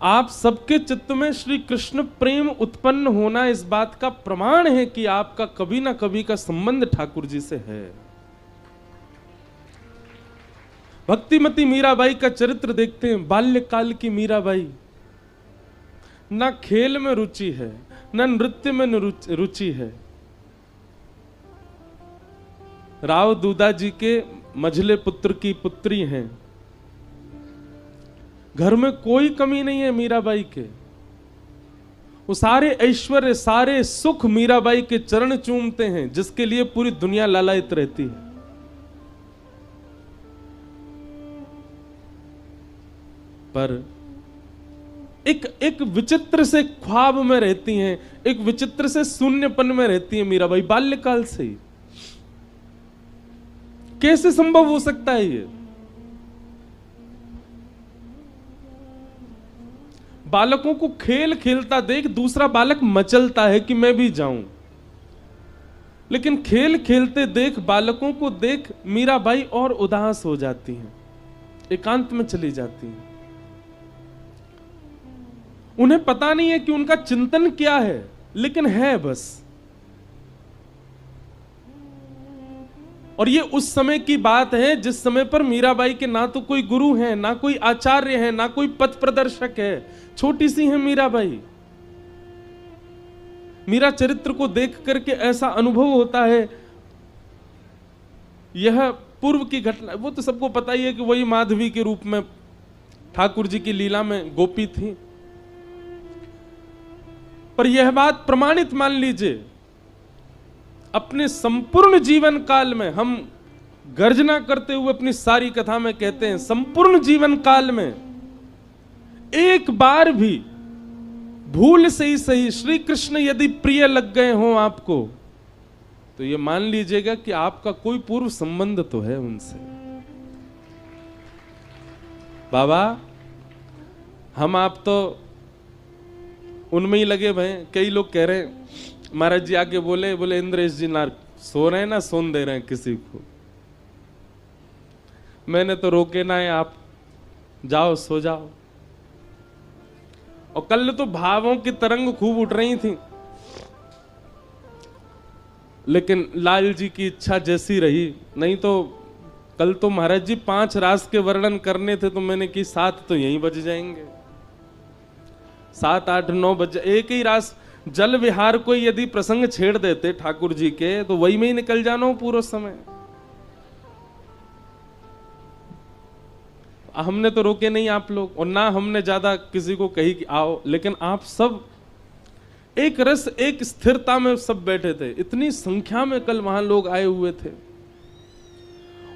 आप सबके चित्त में श्री कृष्ण प्रेम उत्पन्न होना इस बात का प्रमाण है कि आपका कभी ना कभी का संबंध ठाकुर जी से है। भक्तिमती मीराबाई का चरित्र देखते हैं। बाल्यकाल की मीराबाई, ना खेल में रुचि है, ना नृत्य में रुचि है। राव दूदा जी के मझले पुत्र की पुत्री हैं। घर में कोई कमी नहीं है मीराबाई के। वो सारे ऐश्वर्य, सारे सुख मीराबाई के चरण चूमते हैं, जिसके लिए पूरी दुनिया लालायित रहती है। पर एक विचित्र से ख्वाब में रहती हैं, एक विचित्र से शून्यपन में रहती है मीराबाई बाल्यकाल से ही। कैसे संभव हो सकता है ये? बालकों को खेल खेलता देख दूसरा बालक मचलता है कि मैं भी जाऊं, लेकिन खेल खेलते देख, बालकों को देख मीराबाई और उदास हो जाती हैं, एकांत में चली जाती हैं। उन्हें पता नहीं है कि उनका चिंतन क्या है, लेकिन है बस। और ये उस समय की बात है जिस समय पर मीराबाई के ना तो कोई गुरु है, ना कोई आचार्य है, ना कोई पथ प्रदर्शक है। छोटी सी है मीराबाई। मीरा चरित्र को देख करके ऐसा अनुभव होता है, यह पूर्व की घटना। वो तो सबको पता ही है कि वही माधवी के रूप में ठाकुर जी की लीला में गोपी थी। पर यह बात प्रमाणित मान लीजिए, अपने संपूर्ण जीवन काल में, हम गर्जना करते हुए अपनी सारी कथा में कहते हैं, संपूर्ण जीवन काल में एक बार भी भूल से ही सही श्री कृष्ण यदि प्रिय लग गए हों आपको, तो ये मान लीजिएगा कि आपका कोई पूर्व संबंध तो है उनसे। बाबा, हम आप तो उनमें ही लगे भय। कई लोग कह रहे हैं, महाराज जी आके बोले इंद्रेश जी ना सो रहे हैं, ना सोन दे रहे हैं किसी को। मैंने तो रोके ना है, आप जाओ सो जाओ। और कल तो भावों की तरंग खूब उठ रही थी, लेकिन लाल जी की इच्छा जैसी रही। नहीं तो कल तो महाराज जी 5 रास के वर्णन करने थे, तो मैंने की 7 तो यहीं बज जाएंगे। 7, 8, 9 बज। एक ही रास जल विहार को यदि प्रसंग छेड़ देते ठाकुर जी के, तो वही में ही निकल जाना हो पूरा समय। हमने तो रोके नहीं आप लोग, और ना हमने ज्यादा किसी को कही कि आओ, लेकिन आप सब एक रस, एक स्थिरता में सब बैठे थे। इतनी संख्या में कल वहां लोग आए हुए थे।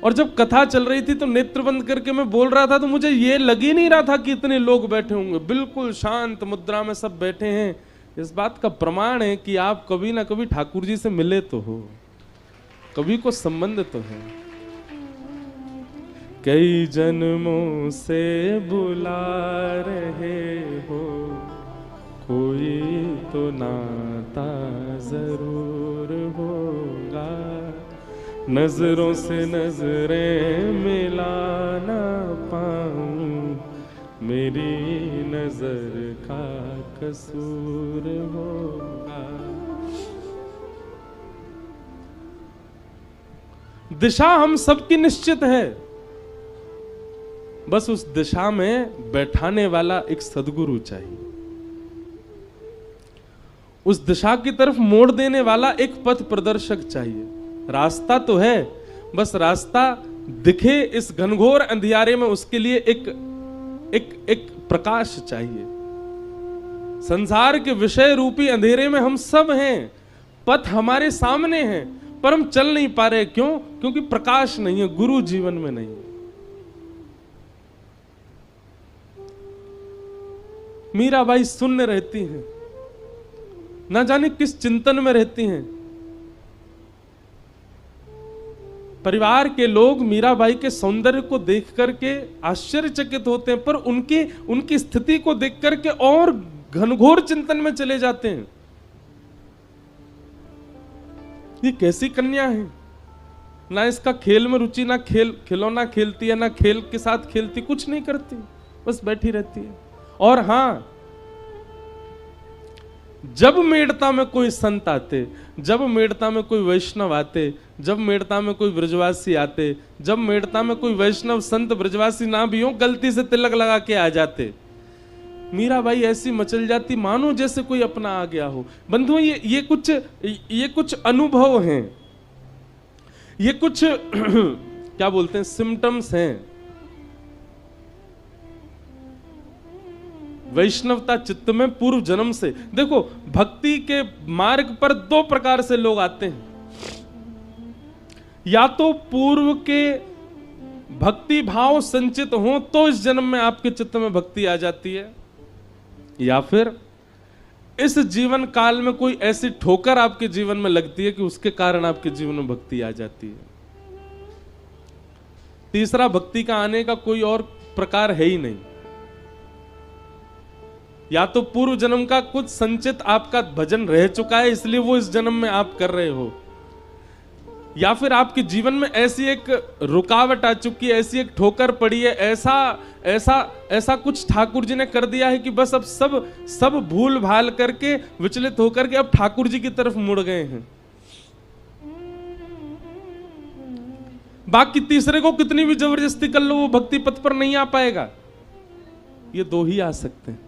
और जब कथा चल रही थी तो नेत्र बंद करके मैं बोल रहा था, तो मुझे ये लग ही नहीं रहा था कि इतने लोग बैठे होंगे। बिल्कुल शांत मुद्रा में सब बैठे हैं। इस बात का प्रमाण है कि आप कभी ना कभी ठाकुर जी से मिले तो हो, कभी को संबंध तो है। कई जन्मों से बुला रहे हो, कोई तो नाता जरूर होगा। नजरों से नजरें मिला ना पाऊं, मेरी नजर का कसूर होगा। दिशा हम सबकी निश्चित है, बस उस दिशा में बैठाने वाला एक सद्गुरु चाहिए। उस दिशा की तरफ मोड़ देने वाला एक पथ प्रदर्शक चाहिए। रास्ता तो है, बस रास्ता दिखे इस घनघोर अंधियारे में, उसके लिए एक प्रकाश चाहिए। संसार के विषय रूपी अंधेरे में हम सब हैं, पथ हमारे सामने है, पर हम चल नहीं पा रहे। क्यों? क्योंकि प्रकाश नहीं है, गुरु जीवन में नहीं है। मीराबाई शून्य रहती हैं, ना जाने किस चिंतन में रहती हैं। परिवार के लोग मीराबाई के सौंदर्य को देख करके आश्चर्यचकित होते हैं, पर उनकी स्थिति को देख करके और घनघोर चिंतन में चले जाते हैं। ये कैसी कन्या है, ना इसका खेल में रुचि, ना खिलौना खेलती है, ना खेल के साथ खेलती, कुछ नहीं करती, बस बैठी रहती है। और हां, जब मेड़ता में कोई संत आते, जब मेड़ता में कोई वैष्णव आते, जब मेड़ता में कोई ब्रजवासी आते, जब मेड़ता में कोई वैष्णव संत ब्रजवासी ना भी हो, गलती से तिलक लगा के आ जाते, मीराबाई ऐसी मचल जाती मानो जैसे कोई अपना आ गया हो। बंधुओं, ये कुछ अनुभव हैं, ये कुछ क्या बोलते हैं, सिम्टम्स हैं। वैष्णवता चित्त में पूर्व जन्म से। देखो, भक्ति के मार्ग पर दो प्रकार से लोग आते हैं, या तो पूर्व के भक्ति भाव संचित हो तो इस जन्म में आपके चित्त में भक्ति आ जाती है, या फिर इस जीवन काल में कोई ऐसी ठोकर आपके जीवन में लगती है कि उसके कारण आपके जीवन में भक्ति आ जाती है। तीसरा भक्ति का आने का कोई और प्रकार है ही नहीं। या तो पूर्व जन्म का कुछ संचित आपका भजन रह चुका है इसलिए वो इस जन्म में आप कर रहे हो, या फिर आपके जीवन में ऐसी एक रुकावट आ चुकी है, ऐसी एक ठोकर पड़ी है, ऐसा ऐसा ऐसा कुछ ठाकुर जी ने कर दिया है कि बस अब सब भूल भाल करके विचलित होकर के अब ठाकुर जी की तरफ मुड़ गए हैं। बाकी तीसरे को कितनी भी जबरदस्ती कर लो वो भक्ति पथ पर नहीं आ पाएगा। ये दो ही आ सकते हैं।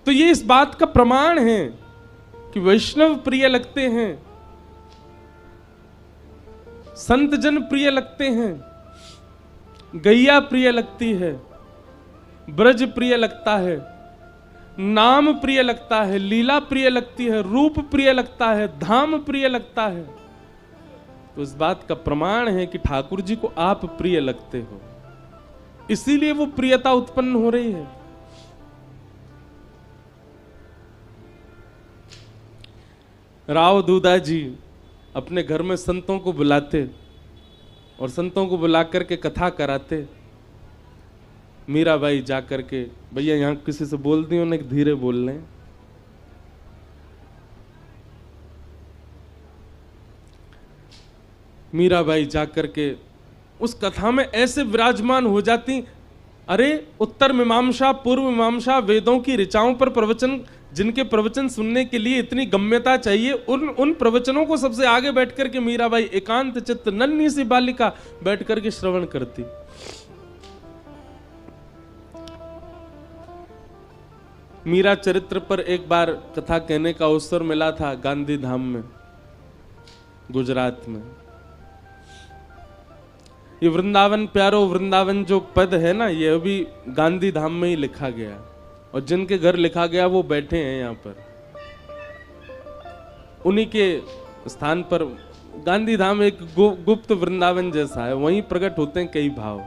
तो ये इस बात का प्रमाण है कि वैष्णव प्रिय लगते हैं, संत जन प्रिय लगते हैं, गैया प्रिय लगती है, ब्रज प्रिय लगता है, नाम प्रिय लगता है, लीला प्रिय लगती है, रूप प्रिय लगता है, धाम प्रिय लगता है। तो इस बात का प्रमाण है कि ठाकुर जी को आप प्रिय लगते हो, इसीलिए वो प्रियता उत्पन्न हो रही है। राव दूधा जी अपने घर में संतों को बुलाते और संतों को बुला करके कथा कराते। मीराबाई जा करके, भैया यहां किसी से बोल दी उन्हें धीरे बोल लें। मीराबाई जा करके उस कथा में ऐसे विराजमान हो जाती, अरे उत्तर मीमांसा पूर्व मीमांसा वेदों की ऋचाओं पर प्रवचन, जिनके प्रवचन सुनने के लिए इतनी गम्यता चाहिए, उन प्रवचनों को सबसे आगे बैठ करके मीराबाई एकांत चित्त नन्ही सी बालिका बैठ करके श्रवण करती। मीरा चरित्र पर एक बार कथा कहने का अवसर मिला था गांधी धाम में, गुजरात में। ये वृंदावन प्यारो वृंदावन जो पद है ना, ये अभी गांधी धाम में ही लिखा गया, और जिनके घर लिखा गया वो बैठे हैं यहाँ पर। उन्हीं के स्थान पर गांधी धाम एक गुप्त वृंदावन जैसा है, वहीं प्रकट होते हैं कई भाव।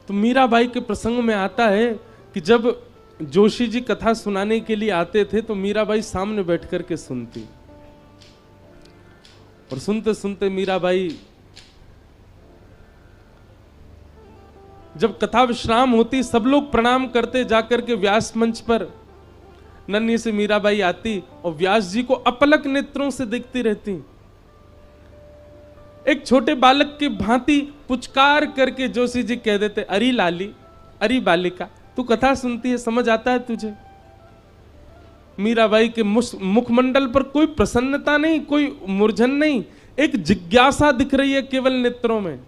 तो मीराबाई के प्रसंग में आता है कि जब जोशी जी कथा सुनाने के लिए आते थे तो मीराबाई सामने बैठ करके सुनती, और सुनते सुनते मीराबाई, जब कथा विश्राम होती सब लोग प्रणाम करते, जाकर के व्यास मंच पर नन्ही से मीराबाई आती और व्यास जी को अपलक नेत्रों से देखती रहती। एक छोटे बालक के भांति पुचकार करके जोशी जी कह देते, अरे लाली, अरे बालिका, तू कथा सुनती है, समझ आता है तुझे? मीराबाई के मुखमंडल पर कोई प्रसन्नता नहीं, कोई मूर्छन नहीं, एक जिज्ञासा दिख रही है केवल नेत्रों में।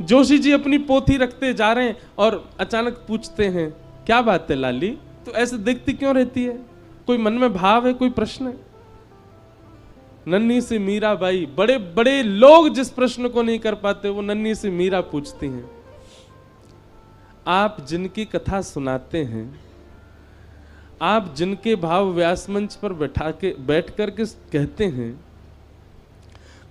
जोशी जी अपनी पोथी रखते जा रहे हैं और अचानक पूछते हैं, क्या बात है लाली, तो ऐसे देखती क्यों रहती है? कोई मन में भाव है, कोई प्रश्न है? नन्ही सी मीराबाई, बड़े बड़े लोग जिस प्रश्न को नहीं कर पाते वो नन्ही सी मीरा पूछती हैं। आप जिनकी कथा सुनाते हैं, आप जिनके भाव व्यास मंच पर बैठ करके कहते हैं,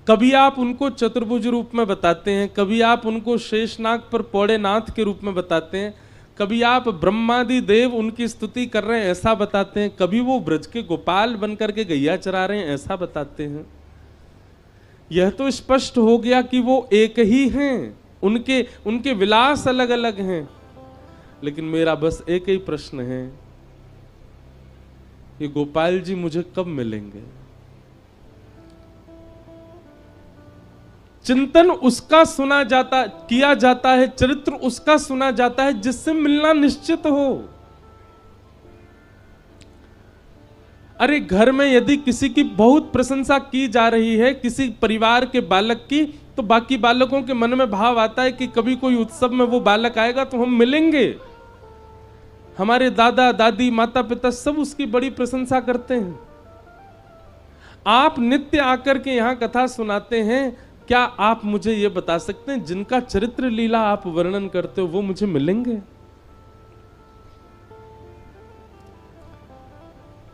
कभी आप उनको चतुर्भुज रूप में बताते हैं, कभी आप उनको शेषनाग पर पौड़े नाथ के रूप में बताते हैं, कभी आप ब्रह्मादि देव उनकी स्तुति कर रहे हैं ऐसा बताते हैं, कभी वो ब्रज के गोपाल बन करके गैया चरा रहे हैं ऐसा बताते हैं। यह तो स्पष्ट हो गया कि वो एक ही हैं, उनके विलास अलग अलग हैं। लेकिन मेरा बस एक ही प्रश्न है, ये गोपाल जी मुझे कब मिलेंगे। चिंतन उसका सुना जाता किया जाता है, चरित्र उसका सुना जाता है जिससे मिलना निश्चित हो। अरे घर में यदि किसी की बहुत प्रशंसा की जा रही है, किसी परिवार के बालक की, तो बाकी बालकों के मन में भाव आता है कि कभी कोई उत्सव में वो बालक आएगा तो हम मिलेंगे। हमारे दादा दादी माता पिता सब उसकी बड़ी प्रशंसा करते हैं। आप नित्य आकर के यहां कथा सुनाते हैं, क्या आप मुझे ये बता सकते हैं जिनका चरित्र लीला आप वर्णन करते हो वो मुझे मिलेंगे?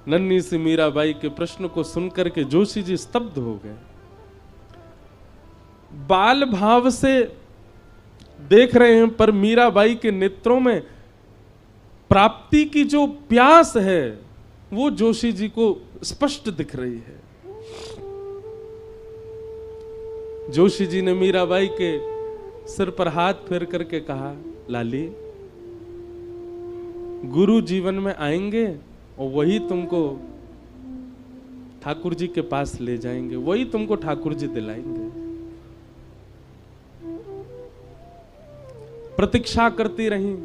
नन्ही सी मीराबाई के प्रश्न को सुनकर के जोशी जी स्तब्ध हो गए। बाल भाव से देख रहे हैं, पर मीराबाई के नेत्रों में प्राप्ति की जो प्यास है वो जोशी जी को स्पष्ट दिख रही है। जोशी जी ने मीराबाई के सिर पर हाथ फेर करके कहा, लाली, गुरु जीवन में आएंगे और वही तुमको ठाकुर जी के पास ले जाएंगे, वही तुमको ठाकुर जी दिलाएंगे। प्रतीक्षा करती रही।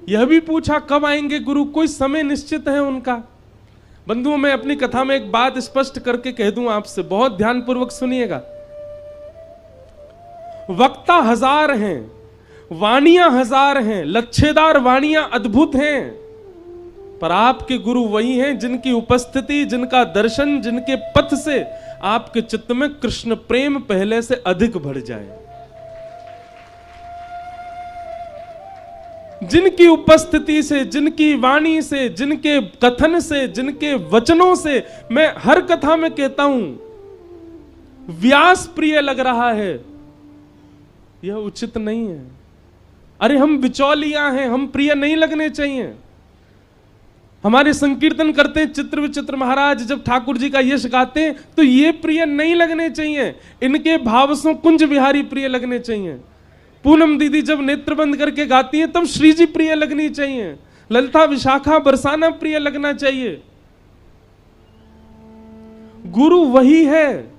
यह भी पूछा कब आएंगे गुरु, कोई समय निश्चित है उनका? बंधुओं, मैं अपनी कथा में एक बात स्पष्ट करके कह दूं आपसे, बहुत ध्यानपूर्वक सुनिएगा। वक्ता हजार हैं, वाणियां हजार हैं, लच्छेदार वाणियां अद्भुत हैं, पर आपके गुरु वही हैं जिनकी उपस्थिति, जिनका दर्शन, जिनके पथ से आपके चित्त में कृष्ण प्रेम पहले से अधिक बढ़ जाए। जिनकी उपस्थिति से, जिनकी वाणी से, जिनके कथन से, जिनके वचनों से, मैं हर कथा में कहता हूं व्यास प्रिय लग रहा है, यह उचित नहीं है। अरे हम बिचौलियां हैं, हम प्रिय नहीं लगने चाहिए। हमारे संकीर्तन करते हैं चित्र विचित्र महाराज, जब ठाकुर जी का यश गाते हैं तो ये प्रिय नहीं लगने चाहिए, इनके भावसों कुंज बिहारी प्रिय लगने चाहिए। पूनम दीदी जब नेत्र बंद करके गाती हैं तब श्री जी प्रिय लगनी चाहिए, ललिता विशाखा बरसाना प्रिय लगना चाहिए। गुरु वही है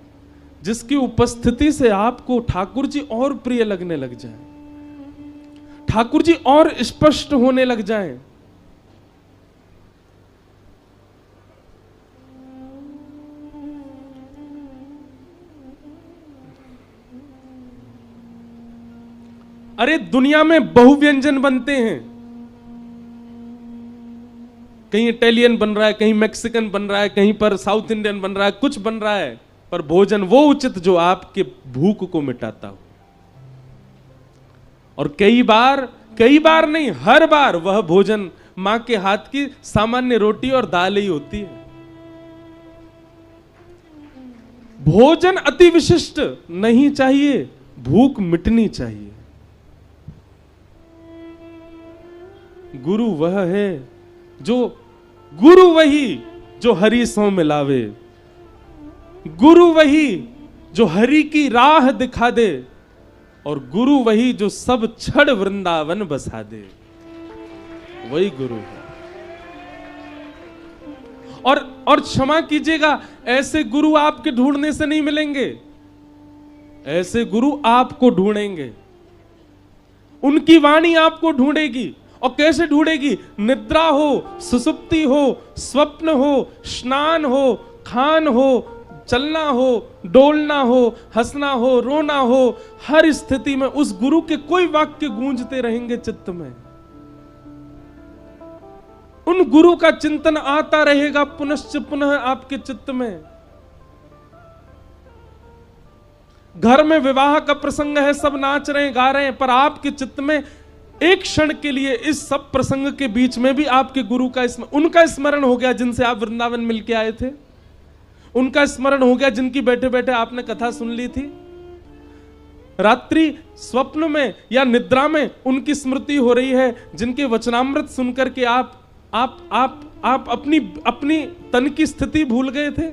जिसकी उपस्थिति से आपको ठाकुर जी और प्रिय लगने लग जाए, ठाकुर जी और स्पष्ट होने लग जाए। अरे दुनिया में बहुव्यंजन बनते हैं, कहीं इटालियन बन रहा है, कहीं मैक्सिकन बन रहा है, कहीं पर साउथ इंडियन बन रहा है, कुछ बन रहा है, पर भोजन वो उचित जो आपके भूख को मिटाता हो। और कई बार नहीं, हर बार वह भोजन मां के हाथ की सामान्य रोटी और दाल ही होती है। भोजन अति विशिष्ट नहीं चाहिए, भूख मिटनी चाहिए। गुरु वह है गुरु वही जो हरि सो मिलावे, गुरु वही जो हरि की राह दिखा दे, और गुरु वही जो सब छड़ वृंदावन बसा दे, वही गुरु है। और क्षमा कीजिएगा, ऐसे गुरु आपके ढूंढने से नहीं मिलेंगे, ऐसे गुरु आपको ढूंढेंगे, उनकी वाणी आपको ढूंढेगी। और कैसे ढूंढेगी? निद्रा हो, सुसुप्ति हो, स्वप्न हो, स्नान हो, खान हो, चलना हो, डोलना हो, हंसना हो, रोना हो, हर स्थिति में उस गुरु के कोई वाक्य गूंजते रहेंगे चित्त में। उन गुरु का चिंतन आता रहेगा पुनश्च पुनः आपके चित्त में। घर में विवाह का प्रसंग है, सब नाच रहे हैं, गा रहे हैं, पर आपके चित्त में एक क्षण के लिए इस सब प्रसंग के बीच में भी आपके गुरु का उनका स्मरण हो गया जिनसे आप वृंदावन मिलके आए थे, उनका स्मरण हो गया जिनकी बैठे बैठे आपने कथा सुन ली थी। रात्रि स्वप्न में या निद्रा में उनकी स्मृति हो रही है, जिनके वचनामृत सुनकर के आप अपनी तन की स्थिति भूल गए थे।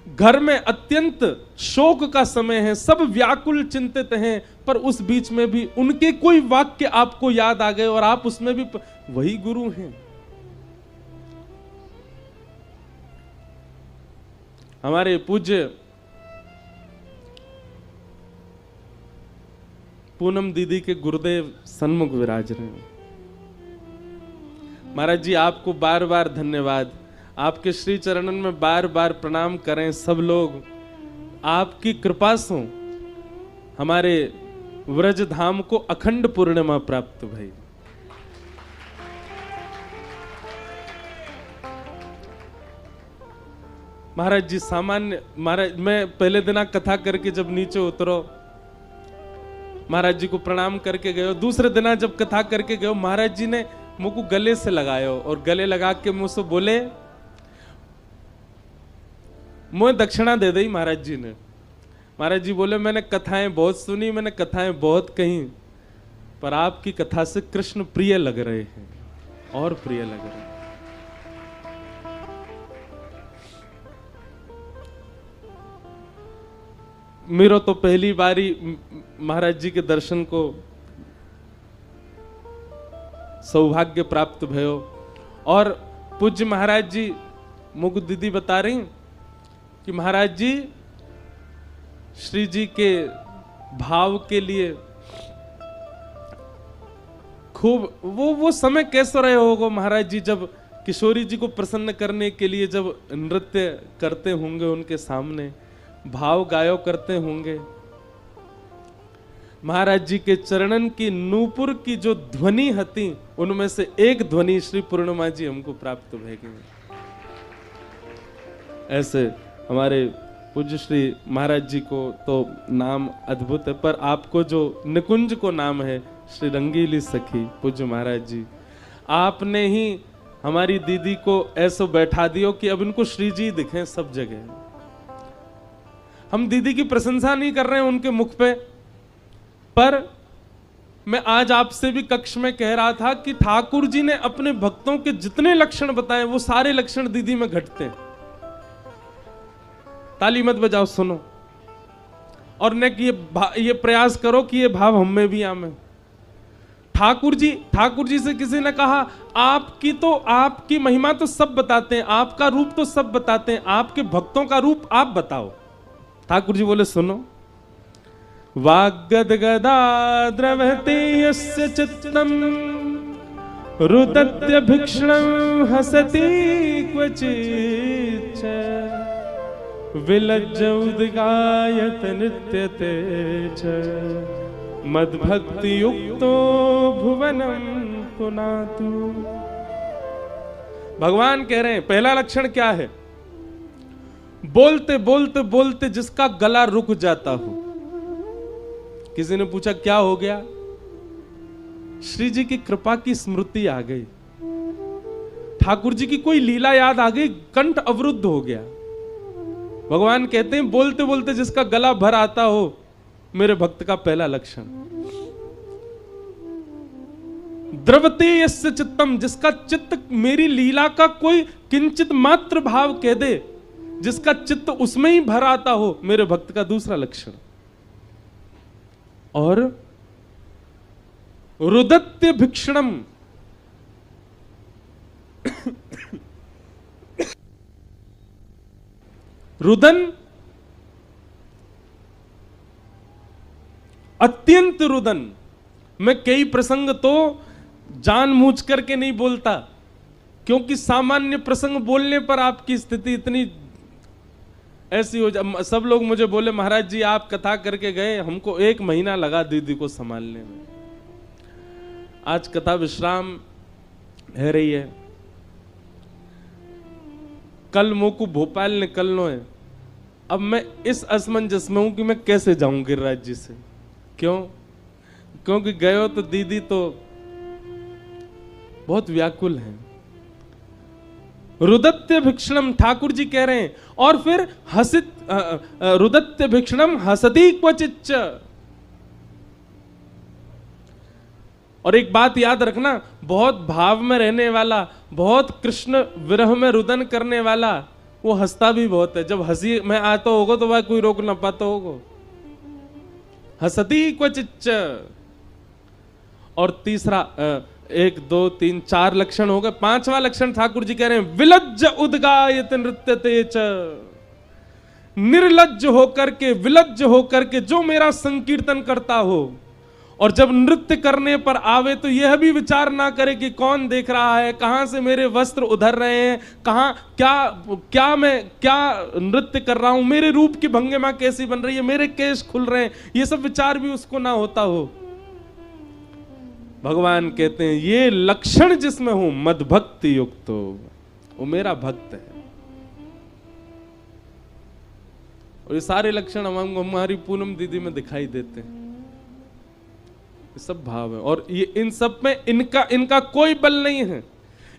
घर में अत्यंत शोक का समय है, सब व्याकुल चिंतित हैं, पर उस बीच में भी उनके कोई वाक्य आपको याद आ गए और आप उसमें भी वही गुरु हैं। हमारे पूज्य पूनम दीदी के गुरुदेव सन्मुख विराज रहे हैं। महाराज जी आपको बार बार धन्यवाद, आपके श्री चरणन में बार बार प्रणाम करें सब लोग। आपकी कृपा से हमारे व्रज धाम को अखंड पूर्णिमा प्राप्त भई। महाराज जी सामान्य, महाराज मैं पहले दिन कथा करके जब नीचे उतरो, महाराज जी को प्रणाम करके गयो। दूसरे दिन जब कथा करके गयो, महाराज जी ने मुझको गले से लगायो और गले लगा के मुझसे बोले, मुझे दक्षिणा दे दी महाराज जी ने। महाराज जी बोले मैंने कथाएं बहुत सुनी, मैंने कथाएं बहुत कही, पर आपकी कथा से कृष्ण प्रिय लग रहे हैं और प्रिय लग रहे हैं। मेरो तो पहली बारी महाराज जी के दर्शन को सौभाग्य प्राप्त भयो। और पूज्य महाराज जी मुझको दीदी बता रही कि महाराज जी श्री जी के भाव के लिए खूब वो समय कैसे रहे होगा महाराज जी, जब किशोरी जी को प्रसन्न करने के लिए जब नृत्य करते होंगे, उनके सामने भाव गायो करते होंगे। महाराज जी के चरणन की नूपुर की जो ध्वनि हती, उनमें से एक ध्वनि श्री पूर्णिमा जी हमको प्राप्त भएगी। ऐसे हमारे पूज्य श्री महाराज जी को तो नाम अद्भुत है, पर आपको जो निकुंज को नाम है श्री रंगीली सखी पूज्य महाराज जी, आपने ही हमारी दीदी को ऐसा बैठा दियो कि अब इनको श्री जी दिखे सब जगह। हम दीदी की प्रशंसा नहीं कर रहे हैं उनके मुख पे, पर मैं आज आपसे भी कक्ष में कह रहा था कि ठाकुर जी ने अपने भक्तों के जितने लक्षण बताए वो सारे लक्षण दीदी में घटते हैं। ताली मत बजाओ, सुनो और ने ये प्रयास करो कि ये भाव हम में भी आवे। ठाकुर जी से किसी ने कहा आपकी महिमा तो सब बताते हैं, आपका रूप तो सब बताते हैं, आपके भक्तों का रूप आप बताओ। ठाकुर जी बोले सुनो, वाग्गदगदा द्रवते यस्य चित्तम रुदत्य भिक्षणं हसति क्वचित् विलज्ज उद्गायत नृत्यते च मद्भक्ति युक्तो भुवनम पुनातु। भगवान कह रहे हैं पहला लक्षण क्या है? बोलते बोलते बोलते जिसका गला रुक जाता हो। किसी ने पूछा क्या हो गया? श्री जी की कृपा की स्मृति आ गई, ठाकुर जी की कोई लीला याद आ गई, कंठ अवरुद्ध हो गया। भगवान कहते हैं बोलते बोलते जिसका गला भर आता हो, मेरे भक्त का पहला लक्षण। द्रवते यस्य चित्तम, जिसका चित्त मेरी लीला का कोई किंचित मात्र भाव कह दे, जिसका चित्त उसमें ही भर आता हो, मेरे भक्त का दूसरा लक्षण। और रुदत्य भिक्षणम, रुदन अत्यंत रुदन। मैं कई प्रसंग तो जानबूझ करके नहीं बोलता, क्योंकि सामान्य प्रसंग बोलने पर आपकी स्थिति इतनी ऐसी हो जाए। सब लोग मुझे बोले महाराज जी आप कथा करके गए, हमको 1 महीना लगा दीदी को संभालने में। आज कथा विश्राम है रही है, कल मोको भोपाल निकलना है। अब मैं इस असमंजस में हूं कि मैं कैसे जाऊं गिरिराज जी से। क्यों? क्योंकि गयो तो दीदी तो बहुत व्याकुल है। रुदत्य भिक्षणम, ठाकुर जी कह रहे हैं, और फिर हसित रुदत्य भिक्षणम हसती क्वचिच्च। और एक बात याद रखना, बहुत भाव में रहने वाला, बहुत कृष्ण विरह में रुदन करने वाला, वो हंसता भी बहुत है। जब हंसी में आता होगा तो वह कोई रोक ना पाता होगा। हसती क्वचिच्च। और तीसरा 1 2 3 4 लक्षण हो गए। 5वां लक्षण ठाकुर जी कह रहे हैं विलज्ज उद्गायत नृत्यते च। निर्लज्ज होकर के, विलज्ज होकर के जो मेरा संकीर्तन करता हो, और जब नृत्य करने पर आवे तो यह भी विचार ना करे कि कौन देख रहा है, कहां से मेरे वस्त्र उधर रहे हैं, कहां क्या मैं क्या नृत्य कर रहा हूं, मेरे रूप की भंगिमा कैसी बन रही है, मेरे केश खुल रहे हैं, ये सब विचार भी उसको ना होता हो। भगवान कहते हैं ये लक्षण जिसमें हो मदभक्ति युक्त हो, वो मेरा भक्त है। और ये सारे लक्षण हमारी पूनम दीदी में दिखाई देते हैं। ये सब भाव है, और ये इन सब में इनका कोई बल नहीं है,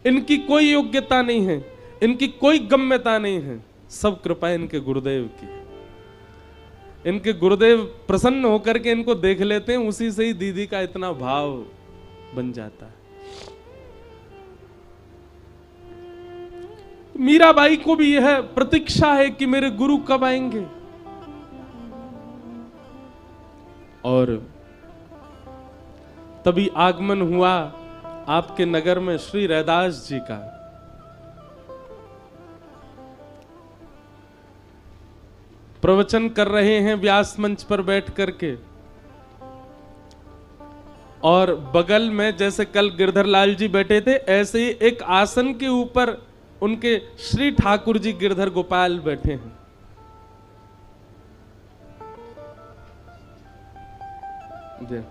इनकी कोई योग्यता नहीं है, इनकी कोई गम्यता नहीं है, सब कृपा इनके गुरुदेव की। इनके गुरुदेव प्रसन्न होकर के इनको देख लेते हैं, उसी से ही दीदी का इतना भाव बन जाता है। मीराबाई को भी यह प्रतीक्षा है कि मेरे गुरु कब आएंगे, और तभी आगमन हुआ आपके नगर में श्री रैदास जी का। प्रवचन कर रहे हैं व्यास मंच पर बैठ करके, और बगल में जैसे कल गिरधर लाल जी बैठे थे, ऐसे ही एक आसन के ऊपर उनके श्री ठाकुर जी गिरधर गोपाल बैठे हैं। जय।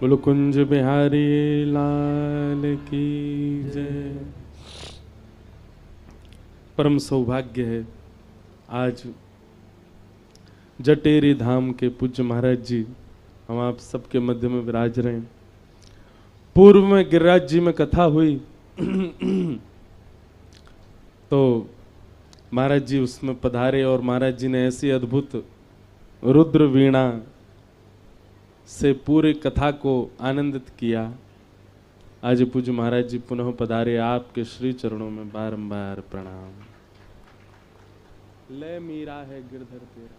बोलो कुंज बिहारी लाल की जय। परम सौभाग्य है आज जटेरी धाम के पूज्य महाराज जी हम आप सबके मध्य में विराज रहे हैं। पूर्व में गिरिराज जी में कथा हुई तो महाराज जी उसमें पधारे और महाराज जी ने ऐसी अद्भुत रुद्र वीणा से पूरी कथा को आनंदित किया। आज पूज्य महाराज जी पुनः पधारे, आपके श्री चरणों में बारंबार प्रणाम। ले मीरा है गिरधर तेरा।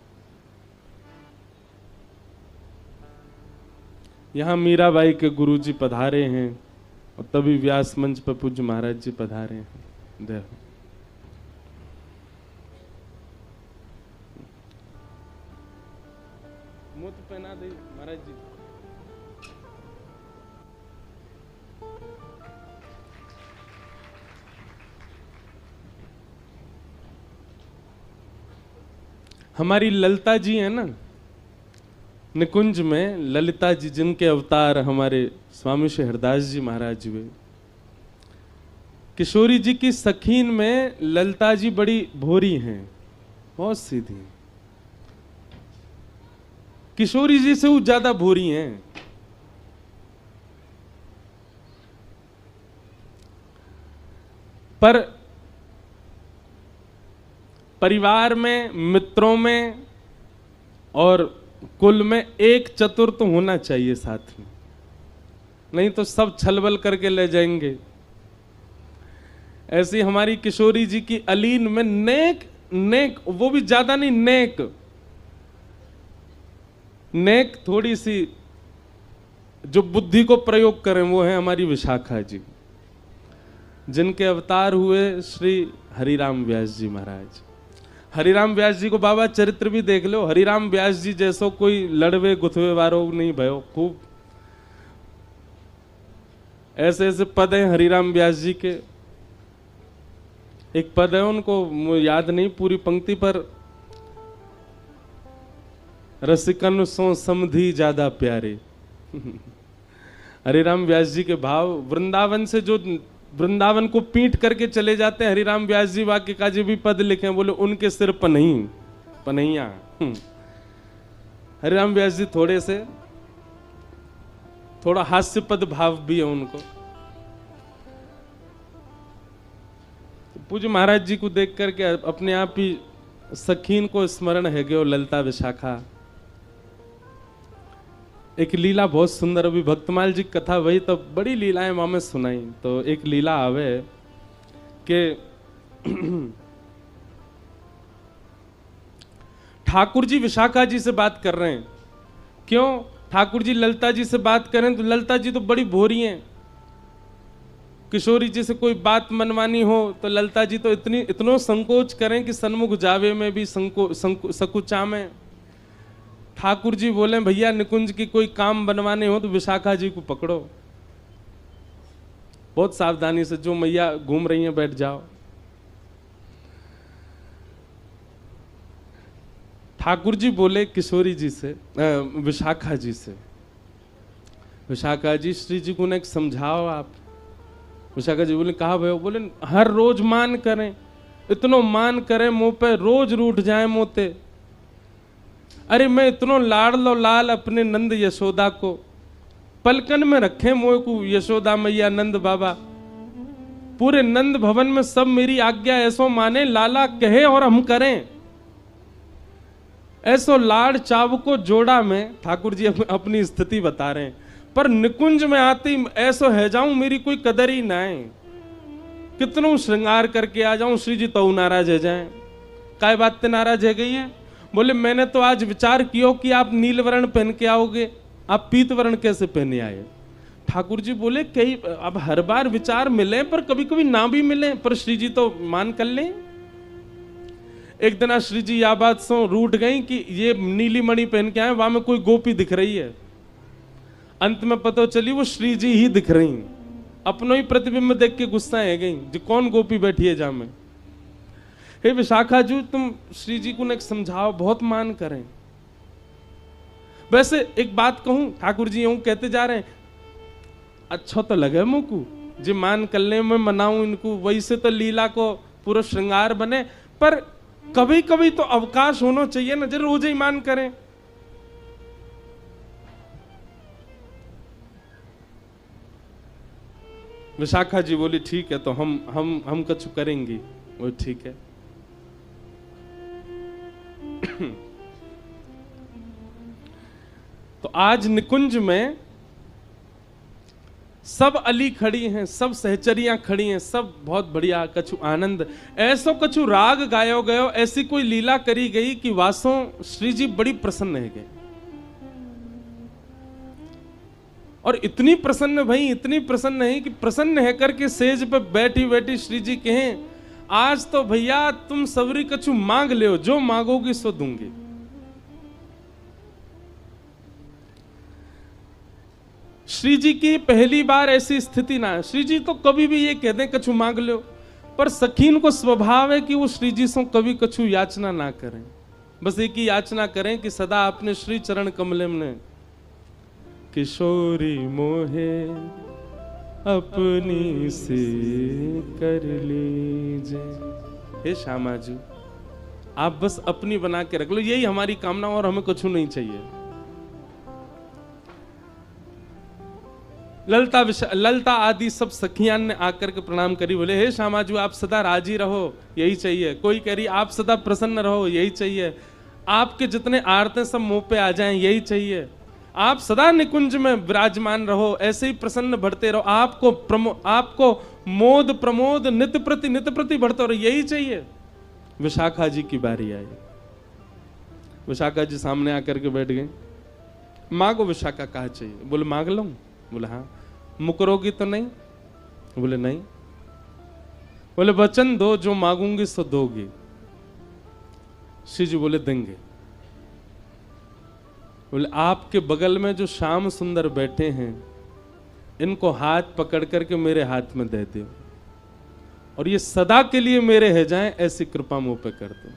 यहाँ मीराबाई के गुरुजी पधारे हैं और तभी व्यास मंच पर पूज्य महाराज जी पधारे हैं। देखो मुझ पहना दे महाराज जी। हमारी ललिता जी है ना निकुंज में, ललिता जी जिनके अवतार हमारे स्वामी श्री हरदास जी महाराज हुए। किशोरी जी की सखीन में ललिता जी बड़ी भोरी हैं, बहुत सीधी। किशोरी जी से वो ज्यादा भोरी हैं। पर परिवार में, मित्रों में और कुल में एक चतुर तो होना चाहिए साथ में, नहीं तो सब छलबल करके ले जाएंगे। ऐसी हमारी किशोरी जी की अलीन में नेक वो भी ज्यादा नहीं, नेक थोड़ी सी जो बुद्धि को प्रयोग करें वो है हमारी विशाखा जी, जिनके अवतार हुए श्री हरिराम व्यास जी महाराज। हरिराम व्यास जी को बाबा चरित्र भी देख लो। हरिराम व्यास जी जैसो कोई लड़वे गुथवे वारो नहीं भयो। खूब ऐसे ऐसे पद हैं हरिराम व्यास जी के। एक पद है, उनको मुझे याद नहीं पूरी पंक्ति, पर रसिकन सो समधी ज्यादा प्यारे। हरिराम व्यास जी के भाव, वृंदावन से जो वृंदावन को पीट करके चले जाते हैं हरिराम व्यास जी, वाक्य का जी भी पद लिखे हैं, बोले उनके सिर पनही पनैया। हरिराम व्यास जी थोड़ा हास्यपद भाव भी है उनको। पूज्य महाराज जी को देख करके अपने आप ही सखीन को स्मरण है गयो ललता विशाखा। एक लीला बहुत सुंदर, अभी भक्तमाल जी कथा वही तो बड़ी लीलाएं वहां में सुनाई। तो एक लीला आवे कि ठाकुर जी विशाखा जी से बात कर रहे हैं। क्यों ठाकुर जी ललता जी से बात करें, तो ललता जी तो बड़ी भोरी हैं। किशोरी जी से कोई बात मनवानी हो तो ललता जी तो इतनो संकोच करें कि सन्मुख जावे में भी सकुचा में। ठाकुर जी बोले भैया निकुंज की कोई काम बनवाने हो तो विशाखा जी को पकड़ो, बहुत सावधानी से, जो मैया घूम रही हैं बैठ जाओ। ठाकुर जी बोले किशोरी जी से, विशाखा जी से, विशाखा जी श्री जी को एक समझाओ आप। विशाखा जी बोले कहा भाई? बोले हर रोज मान करें, इतनो मान करें मुंह पे रोज रूठ जाए मोते। अरे मैं इतनो लाड़ लो लाल अपने नंद यशोदा को, पलकन में रखे मोह को यशोदा मैया नंद बाबा। पूरे नंद भवन में सब मेरी आज्ञा ऐसो माने, लाला कहे और हम करें। ऐसो लाड़ चाव को जोड़ा में, ठाकुर जी अपनी स्थिति बता रहे हैं। पर निकुंज में आती ऐसो है जाऊं मेरी कोई कदर ही ना है। कितनों श्रृंगार करके आ जाऊं श्री जी तो नाराज है जाए। काय बात ते नाराज है गई है? बोले मैंने तो आज विचार किया कि आप नील वर्ण पहन के आओगे, आप पीत वर्ण कैसे पहने आए? ठाकुर जी बोले कई अब हर बार विचार मिले पर कभी कभी ना भी मिले, पर श्री जी तो मान कर लें। एक दिन श्री जी या बात सो रूठ गई कि ये नीली मणि पहन के आए, वहां में कोई गोपी दिख रही है। अंत में पता चली वो श्री जी ही दिख रही, अपनों ही प्रतिबिंब देख के गुस्सा है गई जी कौन गोपी बैठी है जा में। हे विशाखा जी तुम श्री जी को समझाओ, बहुत मान करें। वैसे एक बात कहूं, ठाकुर जी यूं कहते जा रहे हैं, अच्छा तो लगे मुझको जी मान कर ले, मैं मनाऊं इनको, वही से तो लीला को पूरा श्रृंगार बने। पर कभी कभी तो अवकाश होना चाहिए ना, जरूर रोज ही मान करें। विशाखा जी बोली ठीक है, तो हम कछु करेंगी। वो ठीक है। तो आज निकुंज में सब अली खड़ी हैं, सब सहचरियां खड़ी हैं, सब बहुत बढ़िया कछु आनंद, ऐसो कछु राग गायो गयो, ऐसी कोई लीला करी गई कि वासों श्री जी बड़ी प्रसन्न है गए। और इतनी प्रसन्न भाई, इतनी प्रसन्न है कि प्रसन्न है करके सेज पे बैठी बैठी श्री जी कहें आज तो भैया तुम सबरी कछु मांग ले, जो मांगोगी सो दूंगी। श्री जी की पहली बार ऐसी स्थिति ना है। श्री जी तो कभी भी ये कह दें कछु मांग लो, पर सखीन को स्वभाव है कि वो श्री जी से कभी कछु याचना ना करें, बस एक ही याचना करें कि सदा अपने श्री चरण कमले में किशोरी मोहे अपनी से कर लीजिए। हे श्यामा जी आप बस अपनी बना के रख लो, यही हमारी कामना, और हमें कुछ नहीं चाहिए। ललता आदि सब सखियां ने आकर के प्रणाम करी, बोले हे श्यामा जी आप सदा राजी रहो, यही चाहिए। कोई कह रही आप सदा प्रसन्न रहो, यही चाहिए। आपके जितने आरते सब मुंह पे आ जाएं, यही चाहिए। आप सदा निकुंज में विराजमान रहो, ऐसे ही प्रसन्न बढ़ते रहो, आपको मोद प्रमोद नित्य प्रति बढ़ते रहो, यही चाहिए। विशाखा जी की बारी आई। विशाखा जी सामने आकर के बैठ गई। मांगो विशाखा, कहा चाहिए? बोले मांग लो। बोले हाँ। मुकरोगी तो नहीं? बोले नहीं। बोले वचन दो, जो मांगूंगी सो दोगी। श्री जी बोले देंगे। बोले आपके बगल में जो श्याम सुंदर बैठे हैं, इनको हाथ पकड़ करके मेरे हाथ में दे दो और ये सदा के लिए मेरे है जाएं, ऐसी कृपा मुंह पे कर दो।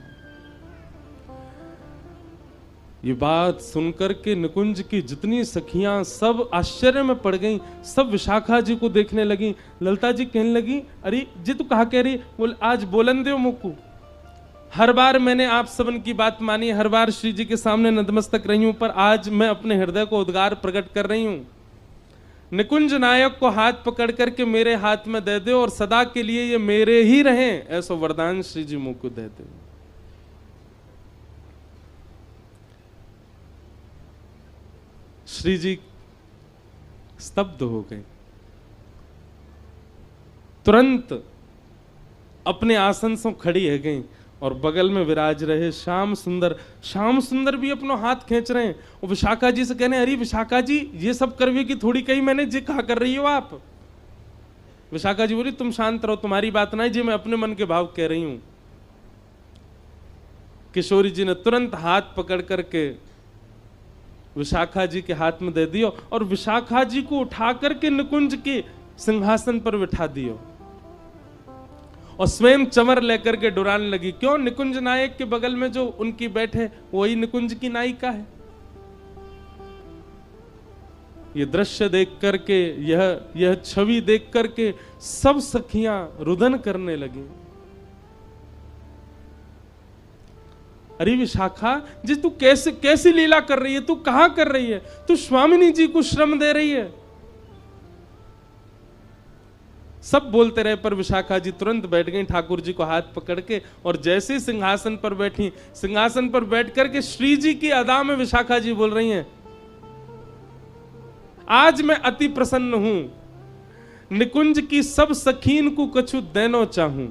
ये बात सुनकर के निकुंज की जितनी सखियां सब आश्चर्य में पड़ गईं, सब विशाखा जी को देखने लगी। ललिता जी कहने लगी, अरे जी तू कहा कह रही? बोल आज बोलन दो मुक्कू, हर बार मैंने आप सबन की बात मानी, हर बार श्री जी के सामने नतमस्तक रही हूं, पर आज मैं अपने हृदय को उद्गार प्रकट कर रही हूं। निकुंज नायक को हाथ पकड़ करके मेरे हाथ में दे दो और सदा के लिए ये मेरे ही रहें, ऐसा वरदान श्री जी मुंह को दे दो। श्री जी स्तब्ध हो गए, तुरंत अपने आसन से खड़ी है गई और बगल में विराज रहे श्याम सुंदर भी अपना हाथ खींच रहे हैं और विशाखा जी से कहने, अरे विशाखा जी ये सब करवे की थोड़ी कही मैंने, जी कहा कर रही हो आप? विशाखा जी बोली, तुम शांत रहो, तुम्हारी बात नहीं जी, मैं अपने मन के भाव कह रही हूं। किशोरी जी ने तुरंत हाथ पकड़ करके विशाखा जी के हाथ में दे दियो और विशाखा जी को उठा करके निकुंज के सिंहासन पर बिठा दियो और स्वयं चमर लेकर के डुराने लगी। क्यों? निकुंज नायक के बगल में जो उनकी बैठे वही निकुंज की नायिका है। ये दृश्य देख करके, यह छवि देख करके सब सखियां रुदन करने लगी। अरे विशाखा जी तू कैसी लीला कर रही है? तू कहां कर रही है? तू स्वामिनी जी को श्रम दे रही है। सब बोलते रहे पर विशाखा जी तुरंत बैठ गई ठाकुर जी को हाथ पकड़ के और जैसे ही सिंहासन पर बैठी, सिंहासन पर बैठ करके श्री जी की अदा में विशाखा जी बोल रही हैं, आज मैं अति प्रसन्न हूं, निकुंज की सब सखीन को कछु देनो चाहूं।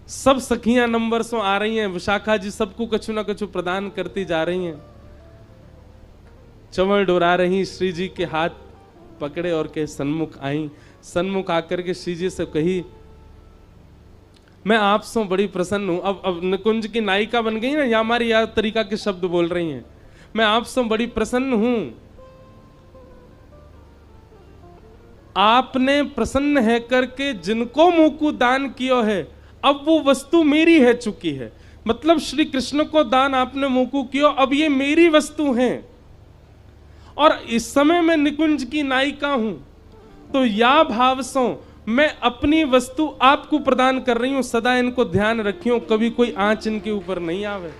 सब सखियां नंबर से आ रही हैं, विशाखा जी सबको कछु ना कछु प्रदान करती जा रही हैं। चमर डोरा रही, श्री जी के हाथ पकड़े और के सन्मुख आई। सन्मुख आकर के श्री जी से कही, मैं आपसे बड़ी प्रसन्न हूं। अब निकुंज की नायिका बन गई ना, या हमारी याद तरीका के शब्द बोल रही हैं, मैं आपसे बड़ी प्रसन्न हूं। आपने प्रसन्न है करके जिनको मुंह को दान किया है, अब वो वस्तु मेरी है चुकी है। मतलब श्री कृष्ण को दान आपने मुंह को किया, अब ये मेरी वस्तु है और इस समय मैं निकुंज की नायिका हूं, तो या भाव से मैं अपनी वस्तु आपको प्रदान कर रही हूं। सदा इनको ध्यान रखियो, कभी कोई आंच इनके ऊपर नहीं आवे।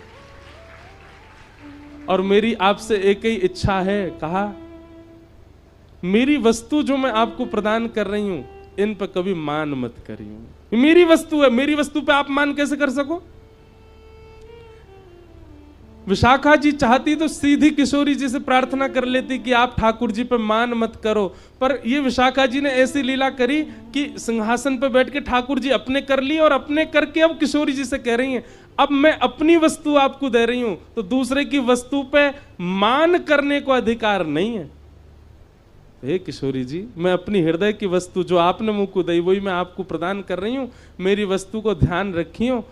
और मेरी आपसे एक ही इच्छा है, कहा मेरी वस्तु जो मैं आपको प्रदान कर रही हूं, इन पर कभी मान मत करियो। मेरी वस्तु है, मेरी वस्तु पे आप मान कैसे कर सको? विशाखा जी चाहती तो सीधी किशोरी जी से प्रार्थना कर लेती कि आप ठाकुर जी पे मान मत करो, पर ये विशाखा जी ने ऐसी लीला करी कि सिंहासन पे बैठ के ठाकुर जी अपने कर ली और अपने करके अब किशोरी जी से कह रही हैं, अब मैं अपनी वस्तु आपको दे रही हूं, तो दूसरे की वस्तु पे मान करने को अधिकार नहीं है। हे किशोरी जी, मैं अपनी हृदय की वस्तु जो आपने मुंह को दी वही मैं आपको प्रदान कर रही हूं। मेरी वस्तु को ध्यान रखियो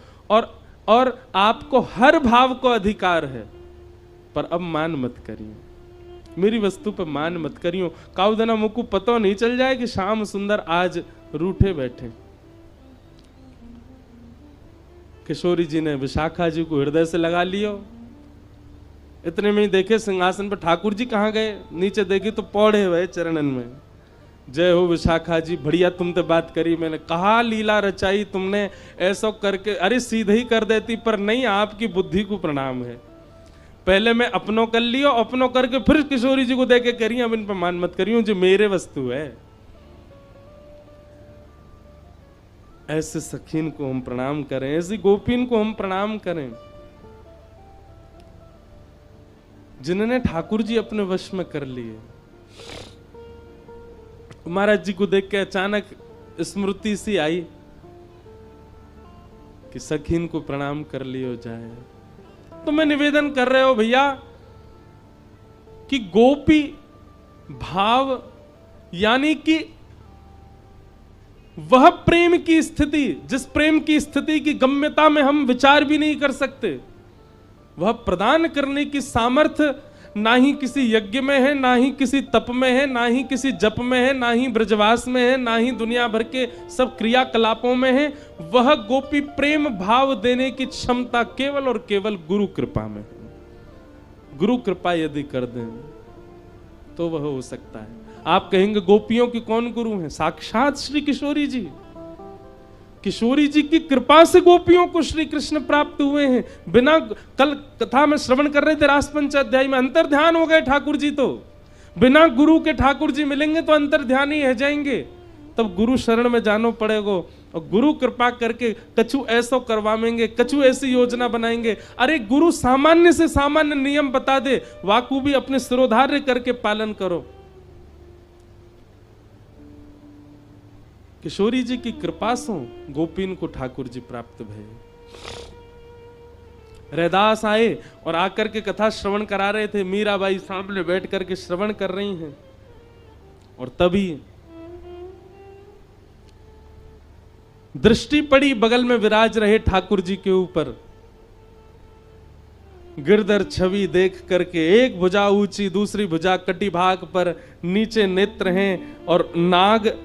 और आपको हर भाव को अधिकार है, पर अब मान मत करियो, मेरी वस्तु पर मान मत करियो। काउदना मुंह को पता नहीं चल जाए कि श्याम सुंदर आज रूठे बैठे। किशोरी जी ने विशाखा जी को हृदय से लगा लियो। इतने में ही देखे सिंहासन पर ठाकुर जी कहाँ गए, नीचे देखी तो पौड़े हुए चरणन में। जय हो विशाखा जी, बढ़िया तुमने बात करी, मैंने कहा लीला रचाई तुमने, ऐसा करके अरे सीधे ही कर देती, पर नहीं, आपकी बुद्धि को प्रणाम है। पहले मैं अपनों कर लियो, अपनों करके फिर किशोरी जी को देके करी, अब इन पर मान मत करियो, जो मेरे वस्तु है। ऐसे सखीन को हम प्रणाम करें, ऐसी गोपीन को हम प्रणाम करें जिन्होंने ठाकुर जी अपने वश में कर लिए। महाराज जी को देख के अचानक स्मृति सी आई कि सखीन को प्रणाम कर लियो जाए। तो मैं निवेदन कर रहे हो भैया कि गोपी भाव यानी कि वह प्रेम की स्थिति, जिस प्रेम की स्थिति की गम्यता में हम विचार भी नहीं कर सकते, वह प्रदान करने की सामर्थ्य ना ही किसी यज्ञ में है, ना ही किसी तप में है, ना ही किसी जप में है, ना ही ब्रजवास में है, ना ही दुनिया भर के सब क्रियाकलापों में है। वह गोपी प्रेम भाव देने की क्षमता केवल और केवल गुरु कृपा में है। गुरु कृपा यदि कर दें तो वह हो सकता है। आप कहेंगे गोपियों के कौन गुरु हैं? साक्षात श्री किशोरी जी। किशोरी जी की कृपा से गोपियों को श्री कृष्ण प्राप्त हुए हैं। बिना, कल कथा में श्रवण कर रहे थे रासपंच अध्याय में, अंतर ध्यान हो गए ठाकुर जी। तो बिना गुरु के ठाकुर जी मिलेंगे तो अंतर ध्यान ही रह जाएंगे। तब गुरु शरण में जानो पड़ेगा और गुरु कृपा करके कछु ऐसा करवाएंगे, कछु ऐसी योजना बनाएंगे। अरे गुरु सामान्य से सामान्य नियम बता दे, वाकू भी अपने सिरोधार्य करके पालन करो। किशोरी जी की कृपा से गोपीन को ठाकुर जी प्राप्त भये। रैदास आए और आकर के कथा श्रवण करा रहे थे। मीराबाई सामने बैठ करके श्रवण कर रही हैं और तभी दृष्टि पड़ी बगल में विराज रहे ठाकुर जी के ऊपर। गिरधर छवि देख करके एक भुजा ऊंची, दूसरी भुजा कटी भाग पर, नीचे नेत्र हैं और नाग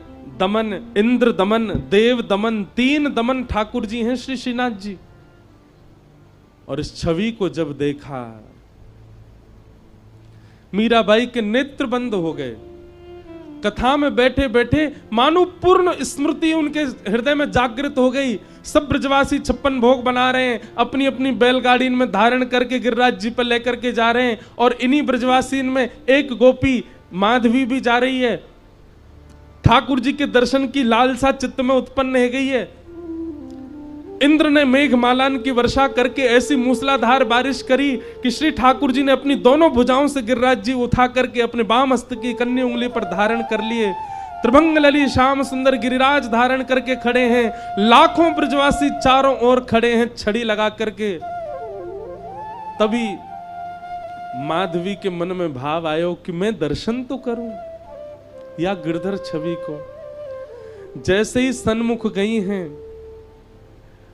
दमन, इंद्र दमन, देव दमन, 3 दमन ठाकुर जी हैं श्री श्रीनाथ जी। और इस छवि को जब देखा, मीराबाई के नेत्र बंद हो गए। कथा में बैठे बैठे मानो पूर्ण स्मृति उनके हृदय में जागृत हो गई। सब ब्रजवासी 56 भोग बना रहे हैं, अपनी अपनी बैलगाड़ी में धारण करके गिरिराज जी पर लेकर के जा रहे हैं। और इन्हीं ब्रजवासी में एक गोपी माधवी भी जा रही है। ठाकुर जी के दर्शन की लालसा चित्त में उत्पन्न हो गई है। इंद्र ने मेघमालान की वर्षा करके ऐसी मूसलाधार बारिश करी कि श्री ठाकुर जी ने अपनी दोनों भुजाओं से गिरिराज जी उठा करके अपने बाम हस्त की कन्या उंगली पर धारण कर लिए। त्रिभंग लली श्याम सुंदर गिरिराज धारण करके खड़े हैं। लाखों ब्रजवासी चारों ओर खड़े हैं छड़ी लगा करके। तभी माधवी के मन में भाव आयो कि मैं दर्शन तो करूं या गिरधर छवि को। जैसे ही सन्मुख गई हैं,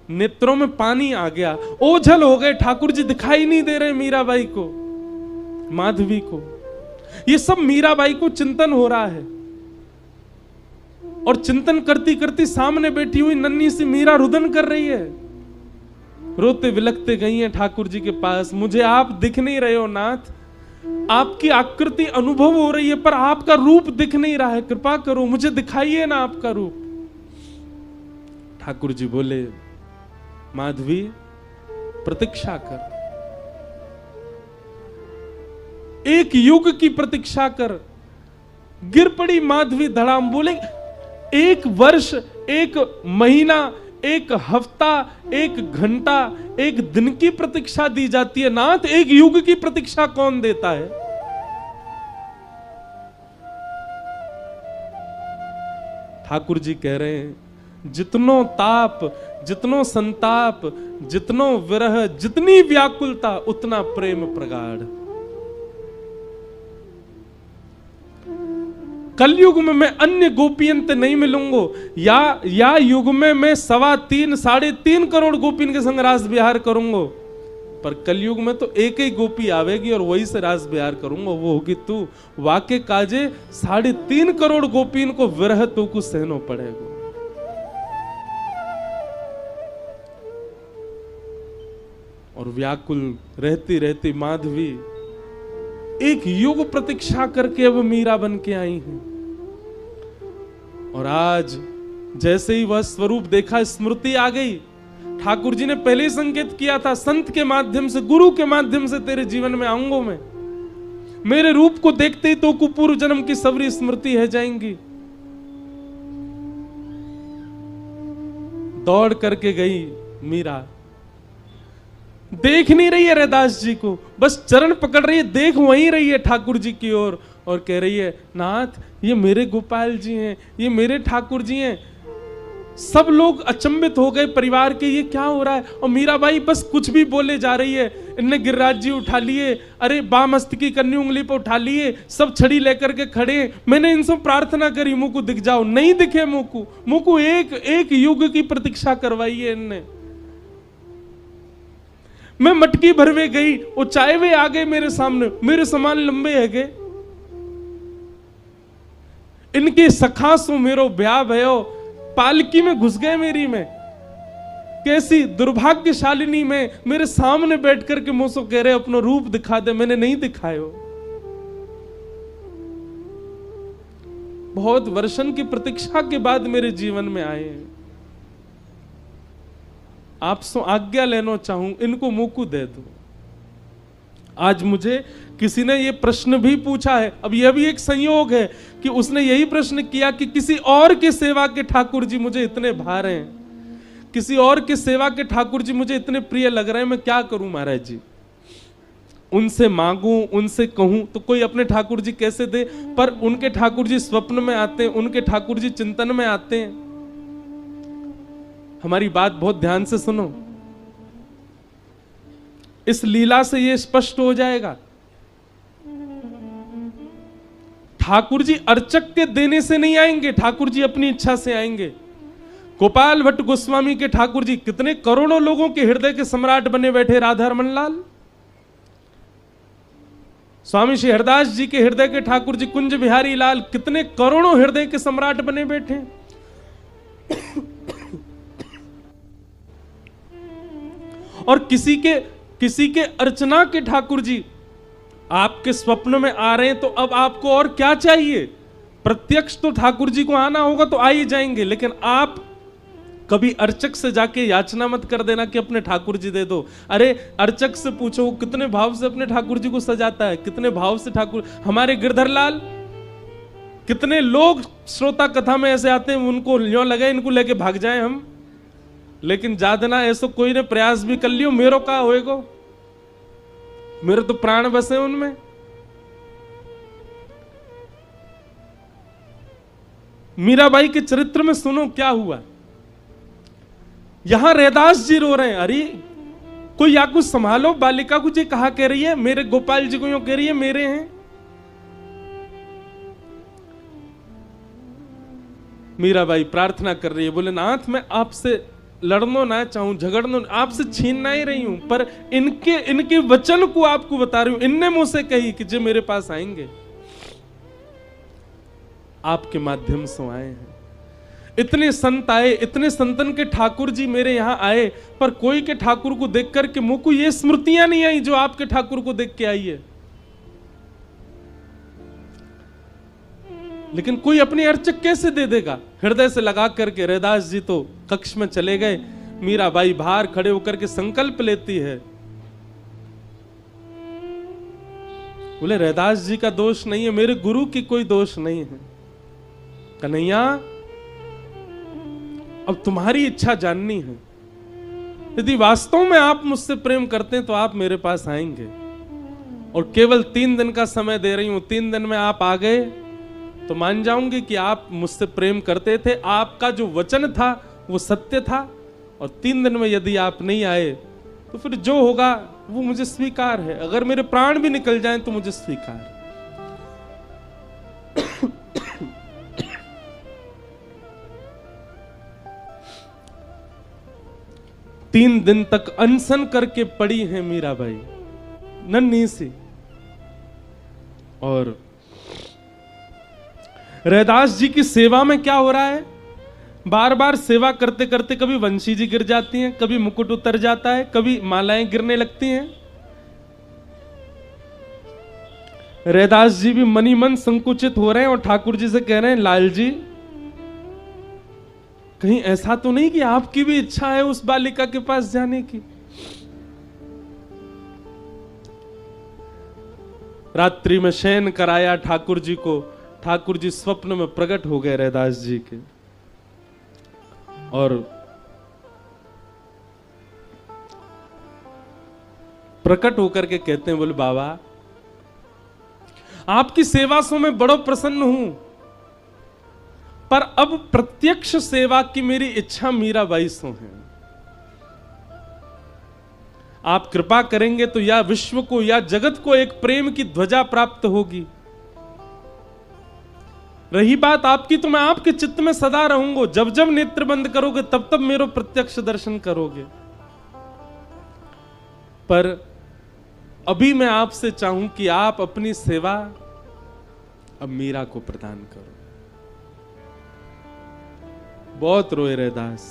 नेत्रों में पानी आ गया, ओझल हो गए। ठाकुर जी दिखाई नहीं दे रहे मीराबाई को, माधवी को। ये सब मीराबाई को चिंतन हो रहा है। और चिंतन करती करती सामने बैठी हुई नन्ही सी मीरा रुदन कर रही है। रोते विलखते गई है ठाकुर जी के पास। मुझे आप दिख नहीं रहे हो नाथ, आपकी आकृति अनुभव हो रही है पर आपका रूप दिख नहीं रहा है, कृपा करो मुझे दिखाइए ना आपका रूप। ठाकुर जी बोले, माधवी प्रतीक्षा कर, एक युग की प्रतीक्षा कर। गिर पड़ी माधवी धड़ाम। बोले, 1 वर्ष, 1 महीना, 1 हफ्ता, 1 घंटा, 1 दिन की प्रतीक्षा दी जाती है नाथ, 1 युग की प्रतीक्षा कौन देता है? ठाकुर जी कह रहे हैं, जितनो ताप, जितनो संताप, जितनो विरह, जितनी व्याकुलता, उतना प्रेम प्रगाढ़। कलयुग में मैं अन्य गोपियन नहीं मिलूंगा, या युग में मैं 3.25 साढ़े 3 करोड़ गोपियन के संग रास विहार करूंगा। पर कलयुग में तो एक ही गोपी आवेगी और वही से रास विहार करूंगा, वो होगी तू। वाके काजे 3.5 करोड़ गोपियन को विरह तो को सहनो पड़ेगा। और व्याकुल रहती रहती माधवी 1 युग प्रतीक्षा करके अब मीरा बन के आई हैं। और आज जैसे ही वह स्वरूप देखा, स्मृति आ गई। ठाकुर जी ने पहले ही संकेत किया था, संत के माध्यम से, गुरु के माध्यम से तेरे जीवन में आऊंगा मैं। मेरे रूप को देखते ही तो को पूर्व जन्म की सबरी स्मृति है जाएंगी। दौड़ करके गई मीरा, देख नहीं रही है रैदास जी को, बस चरण पकड़ रही है, देख वहीं रही है ठाकुर जी की ओर। और कह रही है, नाथ ये मेरे गोपाल जी हैं, ये मेरे ठाकुर जी हैं। सब लोग अचंभित हो गए परिवार के, ये क्या हो रहा है? और मीराबाई बस कुछ भी बोले जा रही है। इनने गिरिराज जी उठा लिए, अरे बामस्त की कन्नी उंगली पर उठा लिए, सब छड़ी लेकर के खड़े। मैंने इनसे प्रार्थना करी, मुझको दिख जाओ, नहीं दिखे मुझको। एक युग की प्रतीक्षा करवाई है इनने। मैं मटकी भरवे गई, वो चाय वे आ गए मेरे सामने, मेरे समान लंबे है गए। इनके सखासों मेरो ब्याह भयो, पालकी में घुस गए मेरी में। कैसी दुर्भाग्यशालिनी में मेरे सामने बैठ करके मुझसे कह रहे अपना रूप दिखा दे, मैंने नहीं दिखायो। बहुत वर्षन की प्रतीक्षा के बाद मेरे जीवन में आए। आपसे आज्ञा लेना चाहूं, इनको मुकु दे दो। आज मुझे किसी ने ये प्रश्न भी पूछा है, अब यह भी एक संयोग है कि उसने यही प्रश्न किया कि किसी और के सेवा के ठाकुर जी मुझे इतने भा रहे हैं, किसी और के सेवा के ठाकुर जी मुझे इतने प्रिय लग रहे हैं, मैं क्या करूं महाराज जी? उनसे मांगूं, उनसे कहूं तो कोई अपने ठाकुर जी कैसे दे? पर उनके ठाकुर जी स्वप्न में आते हैं, उनके ठाकुर जी चिंतन में आते हैं। हमारी बात बहुत ध्यान से सुनो, इस लीला से यह स्पष्ट हो जाएगा। ठाकुर जी अर्चक के देने से नहीं आएंगे, ठाकुर जी अपनी इच्छा से आएंगे। गोपाल भट्ट गोस्वामी के ठाकुर जी कितने करोड़ों लोगों के हृदय के सम्राट बने बैठे, राधा रमन लाल। स्वामी श्री हरदास जी के हृदय के ठाकुर जी कुंज बिहारी लाल कितने करोड़ों हृदय के सम्राट बने बैठे। और किसी के अर्चना के ठाकुर जी आपके स्वप्न में आ रहे हैं, तो अब आपको और क्या चाहिए? प्रत्यक्ष तो ठाकुर जी को आना होगा तो आ ही जाएंगे, लेकिन आप कभी अर्चक से जाके याचना मत कर देना कि अपने ठाकुर जी दे दो। अरे अर्चक से पूछो वो कितने भाव से अपने ठाकुर जी को सजाता है, कितने भाव से ठाकुर। हमारे गिरधर लाल, कितने लोग श्रोता कथा में ऐसे आते हैं, उनको ल्यों लगे इनको लेके भाग जाए हम, लेकिन जादना ऐसा कोई ने प्रयास भी कर लियो, मेरो का होएगो, मेरे तो प्राण बसे उनमें। मीराबाई के चरित्र में सुनो क्या हुआ। यहां रैदास जी रो रहे हैं, अरे कोई या कुछ संभालो, बालिका को जी कहा कह रही है, मेरे गोपाल जी को यूं कह रही है मेरे हैं। मीराबाई प्रार्थना कर रही है, बोले नाथ मैं आपसे लड़ना ना चाहूं, झगड़ना, आपसे छीनना ही रही हूं, पर इनके वचन को आपको बता रही हूं। इनने मुझसे कही कि जो मेरे पास आएंगे, आपके माध्यम से आए हैं। इतने संत आए, इतने संतन के ठाकुर जी मेरे यहां आए, पर कोई के ठाकुर को देख करके मुझ को ये स्मृतियां नहीं आई जो आपके ठाकुर को देख के आई है। लेकिन कोई अपनी अर्चक कैसे दे देगा? हृदय से लगा करके रैदास जी तो कक्ष में चले गए। मीराबाई बाहर खड़े होकर के संकल्प लेती है, बोले रैदास जी का दोष नहीं है, मेरे गुरु की कोई दोष नहीं है। कन्हैया अब तुम्हारी इच्छा जाननी है, यदि वास्तव में आप मुझसे प्रेम करते हैं तो आप मेरे पास आएंगे, और केवल 3 दिन का समय दे रही हूं, 3 दिन में आप आ गए तो मान जाऊंगी कि आप मुझसे प्रेम करते थे, आपका जो वचन था वो सत्य था। और 3 दिन में यदि आप नहीं आए तो फिर जो होगा वो मुझे स्वीकार है, अगर मेरे प्राण भी निकल जाएं तो मुझे स्वीकार है। 3 दिन तक अनशन करके पड़ी है मीराबाई नन्ही सी, और रैदास जी की सेवा में क्या हो रहा है, बार बार सेवा करते करते कभी वंशी जी गिर जाती हैं, कभी मुकुट उतर जाता है, कभी मालाएं गिरने लगती हैं। रैदास जी भी मनी मन संकुचित हो रहे हैं और ठाकुर जी से कह रहे हैं, लाल जी कहीं ऐसा तो नहीं कि आपकी भी इच्छा है उस बालिका के पास जाने की? रात्रि में शयन कराया ठाकुर जी को, ठाकुर जी स्वप्न में प्रकट हो गए रैदास जी के, और प्रकट होकर के कहते हैं, बोले बाबा आपकी सेवा से मैं बड़ा प्रसन्न हूं, पर अब प्रत्यक्ष सेवा की मेरी इच्छा मीराबाई से है। आप कृपा करेंगे तो या विश्व को या जगत को एक प्रेम की ध्वजा प्राप्त होगी। रही बात आपकी, तो मैं आपके चित्त में सदा रहूंगा, जब जब नेत्र बंद करोगे तब तब मेरा प्रत्यक्ष दर्शन करोगे। पर अभी मैं आपसे चाहूं कि आप अपनी सेवा अब मीरा को प्रदान करो। बहुत रोए रैदास,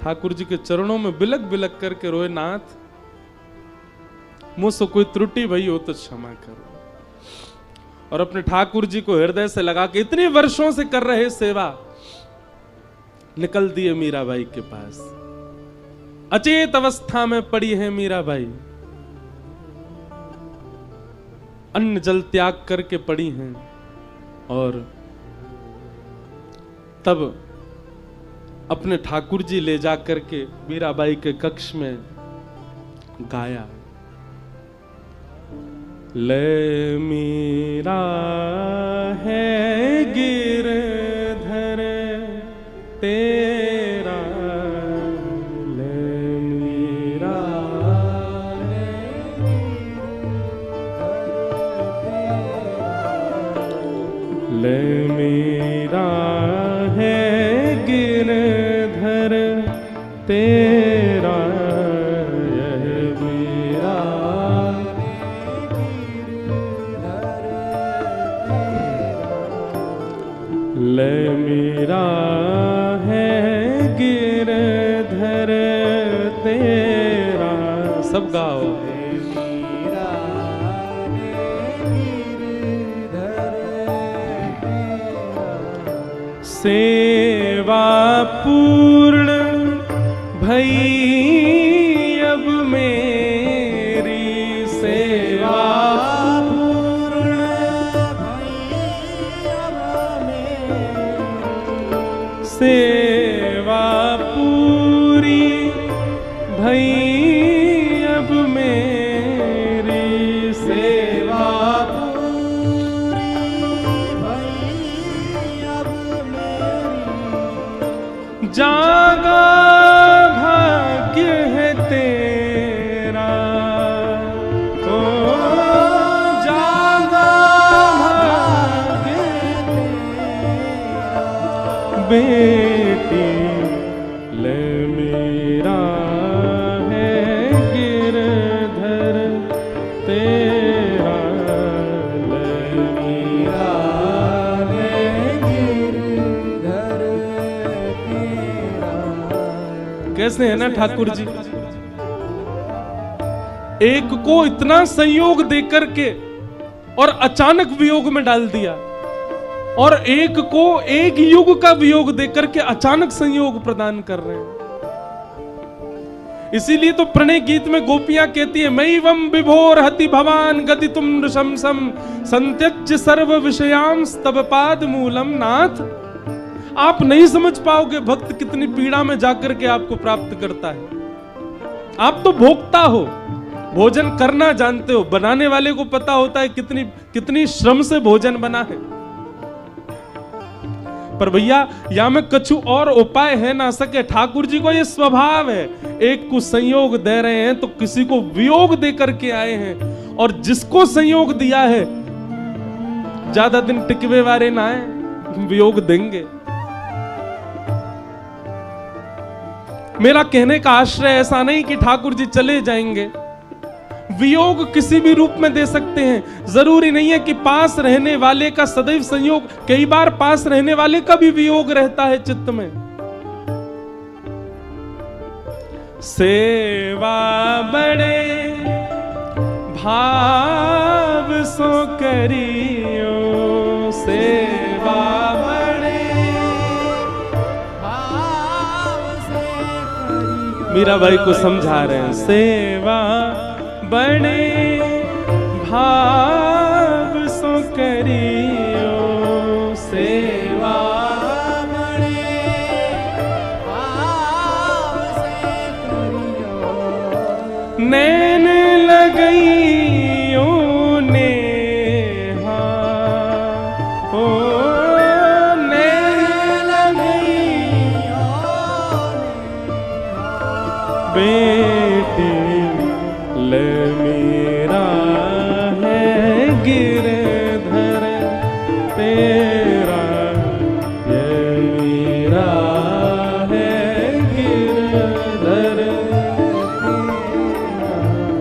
ठाकुर जी के चरणों में बिलक बिलक करके रोए, नाथ मुझसे कोई त्रुटि भई हो तो क्षमा करो। और अपने ठाकुर जी को हृदय से लगा के इतने वर्षों से कर रहे सेवा, निकल दिए मीराबाई के पास। अचेत अवस्था में पड़ी है मीराबाई, अन्न जल त्याग करके पड़ी हैं। और तब अपने ठाकुर जी ले जा करके मीराबाई के कक्ष में गाया, ले मीरा है गिरधर तेरा, ले मीरा ले मीरा है गिरधर तेरा, यह मीरा ले मीरा है गिरधर तेरा। सब गाओ। सेवा पूर्ण भई अब मेरी, सेवा पूर्ण भई अब मेरी, सेवा पूरी भई अब मेरी, सेवा जागा भाग्य है तेरा, ओ जागा भाग्य तेरा, बेटी ले मीरा है गिरधर तेरा, ले मीरा है गिरधर। कैसे है ना ठाकुर जी, एक को इतना संयोग देकर के और अचानक वियोग में डाल दिया, और एक को एक युग का वियोग देकर के अचानक संयोग प्रदान कर रहे हैं। इसीलिए तो प्रणय गीत में गोपियां कहती है, मैवम विभोर हति भवान गति तुम नृशंसम संत्यज्य सर्व विषयाम स्तव पाद मूलम। नाथ, आप नहीं समझ पाओगे भक्त कितनी पीड़ा में जाकर के आपको प्राप्त करता है। आप तो भोक्ता हो, भोजन करना जानते हो, बनाने वाले को पता होता है कितनी श्रम से भोजन बना है। पर भैया या में कछु और उपाय है ना सके। ठाकुर जी को ये स्वभाव है, एक को संयोग दे रहे हैं तो किसी को वियोग दे करके आए हैं, और जिसको संयोग दिया है ज्यादा दिन टिकवे वाले ना है, वियोग देंगे। मेरा कहने का आश्रय ऐसा नहीं कि ठाकुर जी चले जाएंगे, वियोग किसी भी रूप में दे सकते हैं। जरूरी नहीं है कि पास रहने वाले का सदैव संयोग, कई बार पास रहने वाले का भी वियोग रहता है चित्त में। सेवा बड़े भाव सो करियो, सेवा बड़े भाव से करियो। मीराबाई को समझा रहे हैं, सेवा बड़े भाव सो करियो, सेवा बड़े भाव से करियो। नैन लगइयो नेहा, ओ नैन लगइयो बेटी ले मीरा है गिरधर तेरा, ये मीरा है गिरधर तेरा।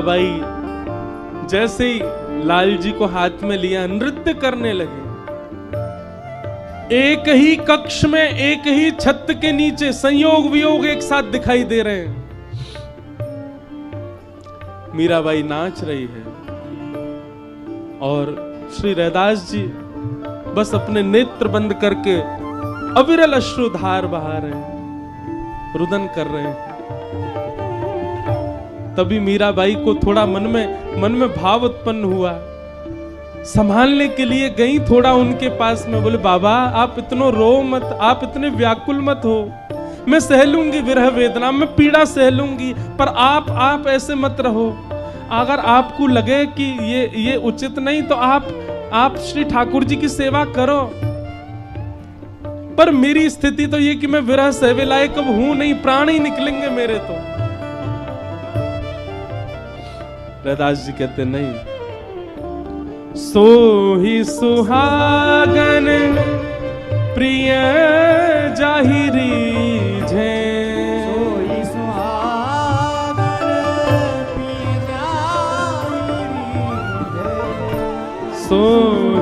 मीराबाई जैसे ही लाल जी को हाथ में लिया नृत्य करने लगे। एक ही कक्ष में, एक ही छत के नीचे संयोग वियोग एक साथ दिखाई दे रहे हैं। मीराबाई नाच रही है और श्री रैदास जी बस अपने नेत्र बंद करके अविरल अश्रुधार बहा रहे हैं, रुदन कर रहे हैं। तभी मीराबाई को थोड़ा मन में भाव उत्पन्न हुआ। संभालने के लिए गई थोड़ा उनके पास में, बोले बाबा आप इतना रो मत, आप इतने व्याकुल मत हो, मैं सह लूंगी विरह वेदना, मैं पीड़ा सह लूंगी, पर आप ऐसे मत रहो। अगर आपको लगे कि ये उचित नहीं तो आप श्री ठाकुर जी की सेवा करो, पर मेरी स्थिति तो ये कि मैं विरह सहवे लायक अब हूं नहीं, प्राण ही निकलेंगे मेरे तो। रैदास जी कहते नहीं, सो ही सुहागन प्रिय जाहिरी झे, सो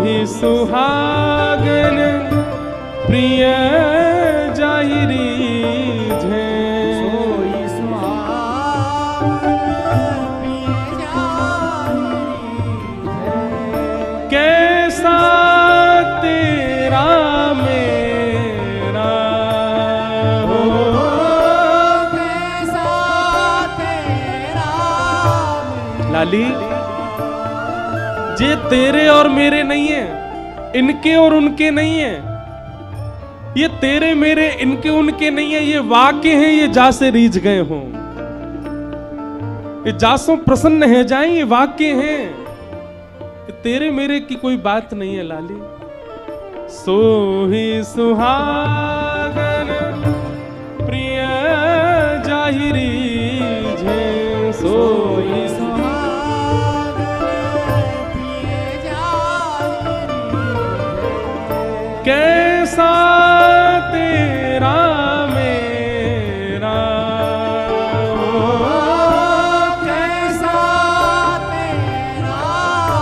ही सुहागन प्रिय जाहिरी झे, कैसा तेरा मेरा हो, कैसा तेरा लाली, ये तेरे और मेरे नहीं है, इनके और उनके नहीं है, ये तेरे मेरे इनके उनके नहीं है, ये वाक्य हैं, ये जा से रीझ गए हों, ये जासों प्रसन्न है जाएं, ये वाक्य हैं, तेरे मेरे की कोई बात नहीं है लाली। सो ही सुहागन प्रिय जाहिरी झे, सो ही कैसा तेरा मेरा हो, कैसा तेरा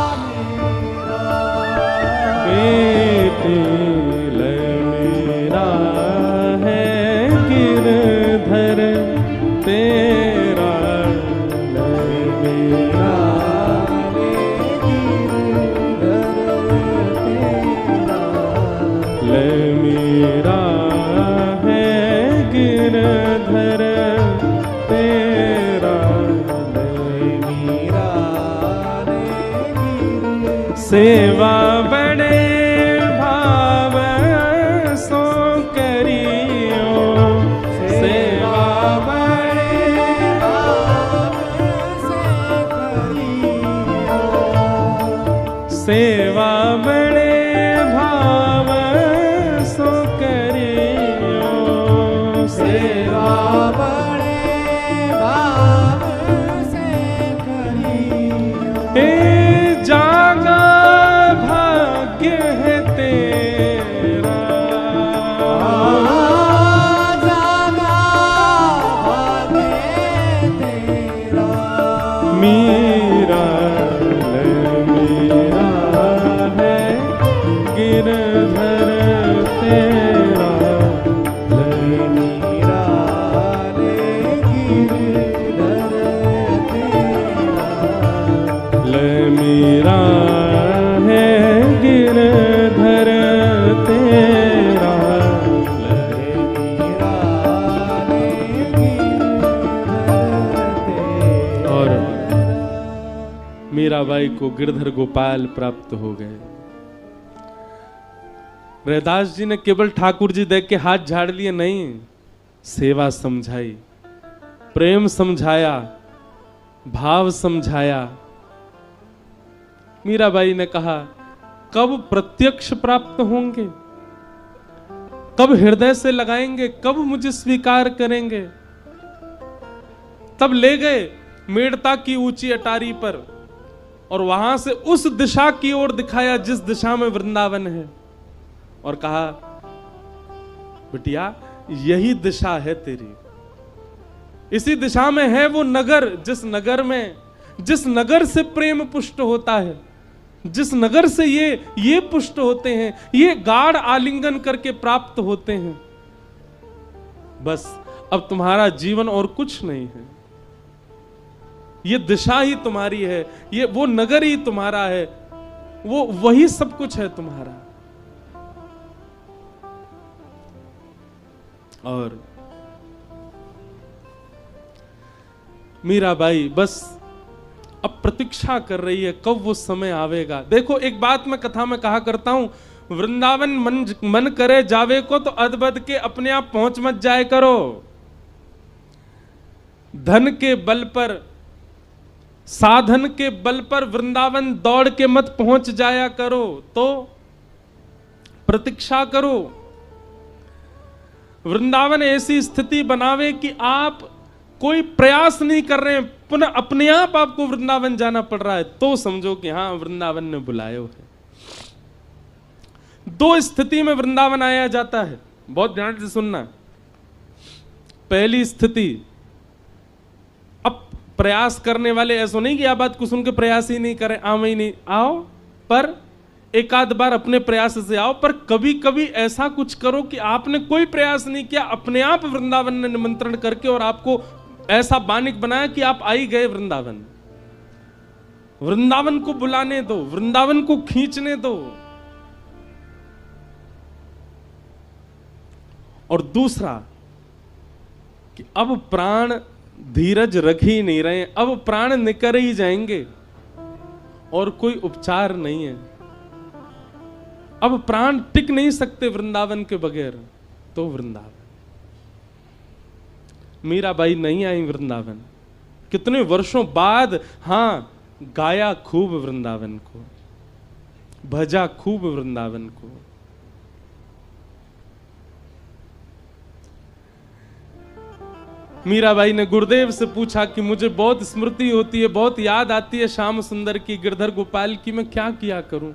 मेरा, बेटे मेरा है गिरधर तेरा, मेरा मेरा है गिरधर तेरा, मेरा सेवा बड़े भाव सो करियो, सेवा बड़े भाव से करियो, सेवा बड़े सेवा बड़े भाव से करियो, हे जागा भाग्य है तेरा, जागा भाग्य तेरा, मेरा मेरा है गिरधर तेरा, मेरा है गिरधर तेरा, और मीराबाई को गिरधर गोपाल प्राप्त हो गए। रैदास जी ने केवल ठाकुर जी देख के हाथ झाड़ लिए नहीं, सेवा समझाई, प्रेम समझाया, भाव समझाया। मीराबाई ने कहा कब प्रत्यक्ष प्राप्त होंगे, कब हृदय से लगाएंगे, कब मुझे स्वीकार करेंगे। तब ले गए मेड़ता की ऊंची अटारी पर और वहां से उस दिशा की ओर दिखाया जिस दिशा में वृंदावन है, और कहा बिटिया यही दिशा है तेरी, इसी दिशा में है वो नगर जिस नगर में जिस नगर से प्रेम पुष्ट होता है, जिस नगर से ये पुष्ट होते हैं, ये गाढ़ आलिंगन करके प्राप्त होते हैं, बस अब तुम्हारा जीवन और कुछ नहीं है। ये दिशा ही तुम्हारी है, ये वो नगर ही तुम्हारा है, वो वही सब कुछ है तुम्हारा। और मीराबाई बस अब प्रतीक्षा कर रही है कब वो समय आवेगा। देखो, एक बात मैं कथा में कहा करता हूं, वृंदावन मन करे जावे को तो अदबद के अपने आप पहुंच मत जाए करो। धन के बल पर, साधन के बल पर वृंदावन दौड़ के मत पहुंच जाया करो, तो प्रतीक्षा करो। वृंदावन ऐसी स्थिति बनावे कि आप कोई प्रयास नहीं कर रहे हैं, पुनः अपने आप आपको वृंदावन जाना पड़ रहा है, तो समझो कि हां वृंदावन ने बुलाया है। दो स्थिति में वृंदावन आया जाता है, बहुत ध्यान से सुनना। पहली स्थिति, अब प्रयास करने वाले, ऐसा नहीं कि आप बात को सुन के प्रयास ही नहीं करें, आओ ही नहीं, आओ पर एक आध बार अपने प्रयास से आओ, पर कभी कभी ऐसा कुछ करो कि आपने कोई प्रयास नहीं किया, अपने आप वृंदावन ने निमंत्रण करके और आपको ऐसा बानिक बनाया कि आप आई गए वृंदावन। वृंदावन को बुलाने दो, वृंदावन को खींचने दो। और दूसरा कि अब प्राण धीरज रख ही नहीं रहे, अब प्राण निकल ही जाएंगे और कोई उपचार नहीं है, अब प्राण टिक नहीं सकते वृंदावन के बगैर, तो वृंदावन। मीराबाई नहीं आई वृंदावन, कितने वर्षों बाद, हां गाया खूब वृंदावन को, भजा खूब वृंदावन को। मीराबाई ने गुरुदेव से पूछा कि मुझे बहुत स्मृति होती है, बहुत याद आती है श्याम सुंदर की, गिरधर गोपाल की, मैं क्या किया करूं?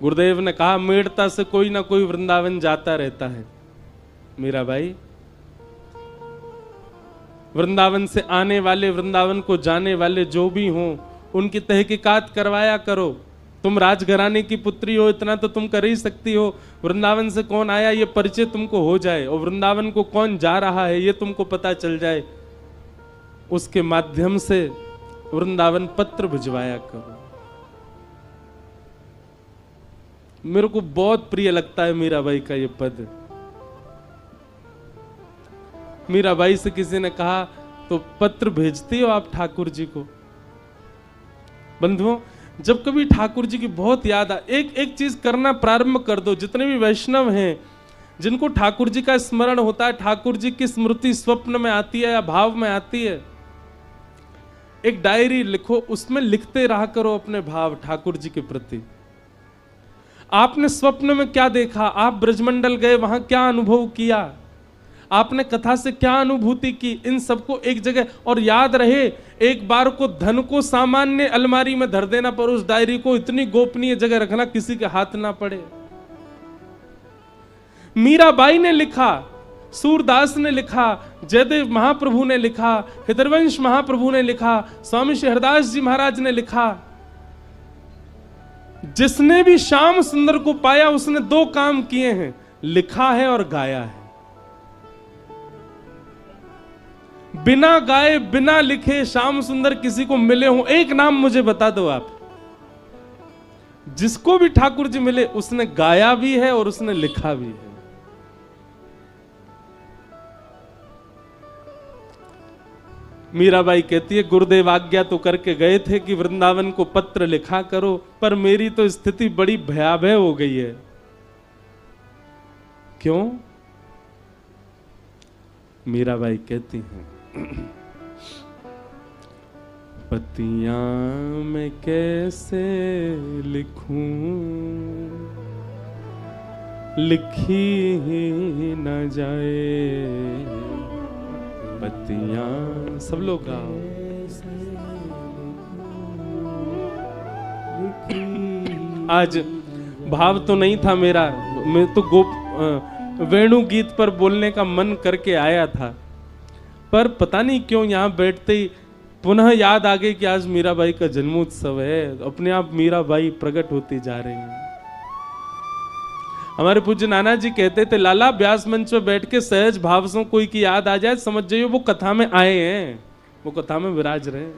गुरुदेव ने कहा, मेड़ता से कोई ना कोई वृंदावन जाता रहता है मीराबाई। वृंदावन से आने वाले, वृंदावन को जाने वाले जो भी हों, उनकी तहकीकात करवाया करो। तुम राजघराने की पुत्री हो, इतना तो तुम कर ही सकती हो, वृंदावन से कौन आया ये परिचय तुमको हो जाए, और वृंदावन को कौन जा रहा है ये तुमको पता चल जाए, उसके माध्यम से वृंदावन पत्र भिजवाया करो। मेरे को बहुत प्रिय लगता है मीराबाई का ये पद। मीराबाई से किसी ने कहा, तो पत्र भेजती हो आप ठाकुर जी को? बंधुओं, जब कभी ठाकुर जी की बहुत याद आए, एक चीज करना प्रारंभ कर दो। जितने भी वैष्णव हैं जिनको ठाकुर जी का स्मरण होता है, ठाकुर जी की स्मृति स्वप्न में आती है या भाव में आती है, एक डायरी लिखो, उसमें लिखते रहा करो अपने भाव ठाकुर जी के प्रति। आपने स्वप्न में क्या देखा, आप ब्रजमंडल गए, वहां क्या अनुभव किया, आपने कथा से क्या अनुभूति की, इन सबको एक जगह, और याद रहे एक बार को धन को सामान्य अलमारी में धर देना, पर उस डायरी को इतनी गोपनीय जगह रखना किसी के हाथ ना पड़े। मीराबाई ने लिखा, सूरदास ने लिखा, जयदेव महाप्रभु ने लिखा, हृदयवंश महाप्रभु ने लिखा, स्वामी श्री हरदास जी महाराज ने लिखा। जिसने भी श्याम सुंदर को पाया उसने दो काम किए हैं, लिखा है और गाया है। बिना गाए बिना लिखे श्याम सुंदर किसी को मिले हो, एक नाम मुझे बता दो आप। जिसको भी ठाकुर जी मिले उसने गाया भी है और उसने लिखा भी है। मीराबाई कहती है, गुरुदेव आज्ञा तो करके गए थे कि वृंदावन को पत्र लिखा करो, पर मेरी तो स्थिति बड़ी भयावह हो गई है। क्यों? मीराबाई कहती हैं, पतियां मैं कैसे लिखूं, लिखी ही न जाए पतियां। सब लोग गाओ। आज भाव तो नहीं था मेरा, मैं तो वेणु गीत पर बोलने का मन करके आया था, पर पता नहीं क्यों यहाँ बैठते ही पुनः याद आ गई कि आज मीराबाई का जन्मोत्सव है। अपने आप मीराबाई प्रकट होती जा रही हैं। हमारे पूज्य नाना जी कहते थे, लाला व्यास मंच पर बैठ के सहज भाव से कोई की याद आ जाए, समझ जाइए वो कथा में आए हैं, वो कथा में विराज रहे हैं।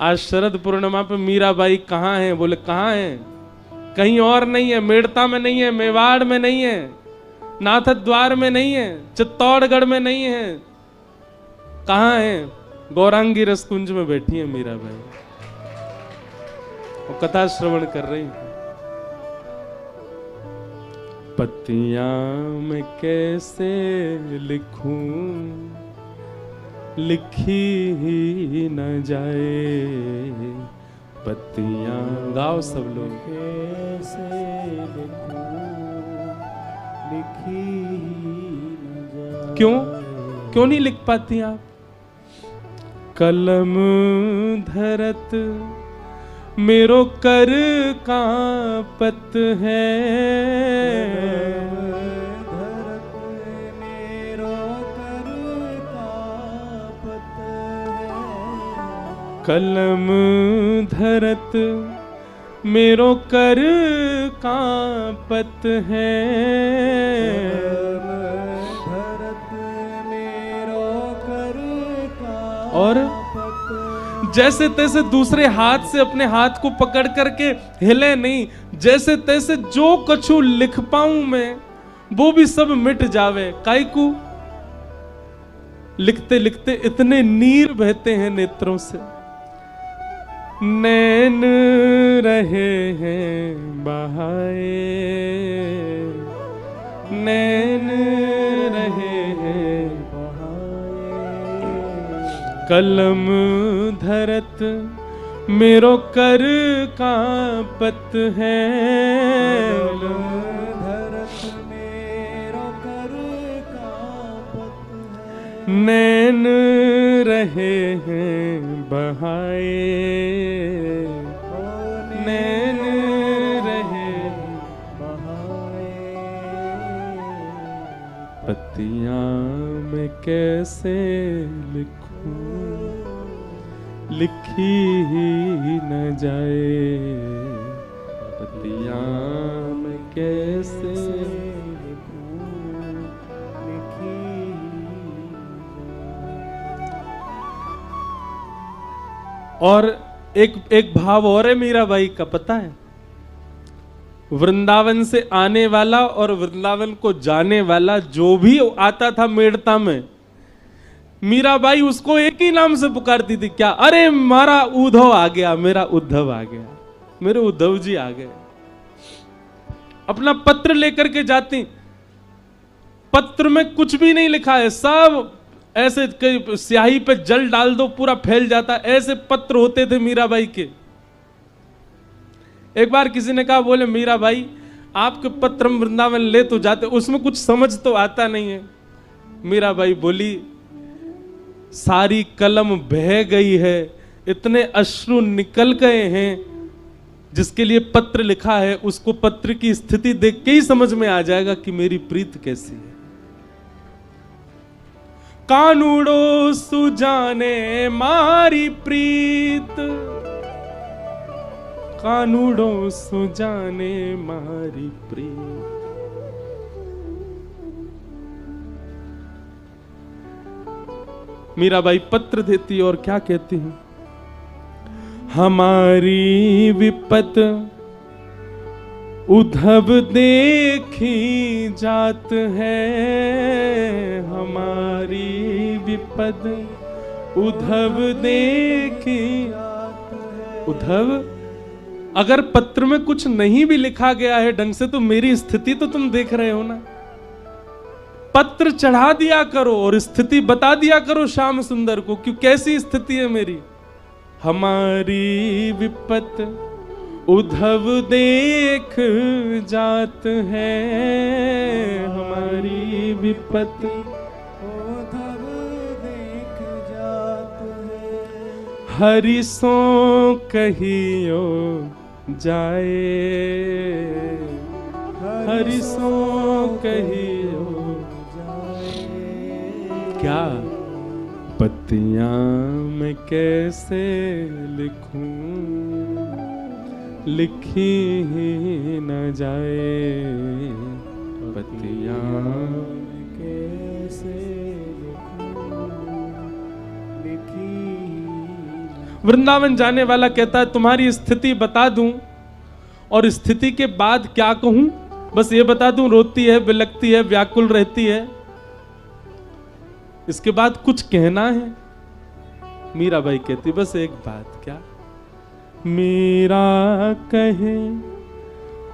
आज शरद पूर्णिमा पे मीराबाई कहाँ हैं? बोले कहाँ हैं? कहीं और नहीं है, मेड़ता में नहीं है, मेवाड़ में नहीं है, नाथद्वार में नहीं है, चित्तौड़गढ़ में नहीं है, कहाँ है? गौरांगी रसकुंज में बैठी है मीराबाई, वो कथा श्रवण कर रही है। पत्तियां मैं कैसे लिखूं, लिखी ही न जाए। पत्तियां गाओ सब लोग। कैसे लिखूं, लिखी न जाए। क्यों नहीं लिख पाती आप? कलम धरत मेरो कर कांपत है, धरत मेरो कर कांपत है। कलम धरत मेरो कर कांपत है। धरत मेरो कर कांपत। और जैसे तैसे दूसरे हाथ से अपने हाथ को पकड़ करके हिले नहीं, जैसे तैसे जो कछु लिख पाऊं मैं वो भी सब मिट जावे। काइकू लिखते लिखते इतने नीर बहते हैं नेत्रों से। नैन रहे हैं बहाए, नैन रहे हैं बहाए। कलम धरत मेरो कर कांपत है। धरत मेरो कर कांपत है। नैन रहे हैं बहाए, नैन रहे बहाए। पत्तियां मैं कैसे लिखूं, लिखी ही न जाए। पत्तियां मैं कैसे लिखूं, लिखी और एक भाव और है मीराबाई का, पता है? वृंदावन से आने वाला और वृंदावन को जाने वाला जो भी आता था मेड़ता में, मीराबाई उसको एक ही नाम से पुकारती थी। क्या? अरे मारा उद्धव आ गया, मेरा उद्धव आ गया, मेरे उद्धव जी आ गए। अपना पत्र लेकर के जाती, पत्र में कुछ भी नहीं लिखा है, सब ऐसे स्याही पे जल डाल दो पूरा फैल जाता, ऐसे पत्र होते थे मीराबाई के। एक बार किसी ने कहा, बोले मीराबाई आपके पत्र में वृंदावन ले तो जाते, उसमें कुछ समझ तो आता नहीं है। मीराबाई बोली, सारी कलम बह गई है, इतने अश्रु निकल गए हैं, जिसके लिए पत्र लिखा है उसको पत्र की स्थिति देख के ही समझ में आ जाएगा कि मेरी प्रीत कैसी है। कानूड़ो सुजाने मारी प्रीत, कानूड़ो सुजाने मारी प्रीत। मीराबाई पत्र देती और क्या कहती है? हमारी विपत उद्धव देखी जात है, हमारी विपद उद्धव देखी जात है। उद्धव, अगर पत्र में कुछ नहीं भी लिखा गया है ढंग से तो मेरी स्थिति तो तुम देख रहे हो ना। पत्र चढ़ा दिया करो और स्थिति बता दिया करो श्याम सुंदर को कि कैसी स्थिति है मेरी। हमारी विपत उद्धव देख जात है, हमारी विपत उद्धव देख जात है। हरि सो कहियो जाए, हरि सो कहियो क्या पत्तियां मैं कैसे लिखूं, लिखी ही न जाए पत्तियां कैसे लिखूं, लिखी। वृंदावन जाने वाला कहता है तुम्हारी स्थिति बता दूं और स्थिति के बाद क्या कहूं, बस ये बता दूं रोती है, बिलखती है, व्याकुल रहती है, इसके बाद कुछ कहना है। मीराबाई कहती बस एक बात, क्या? मीरा कहे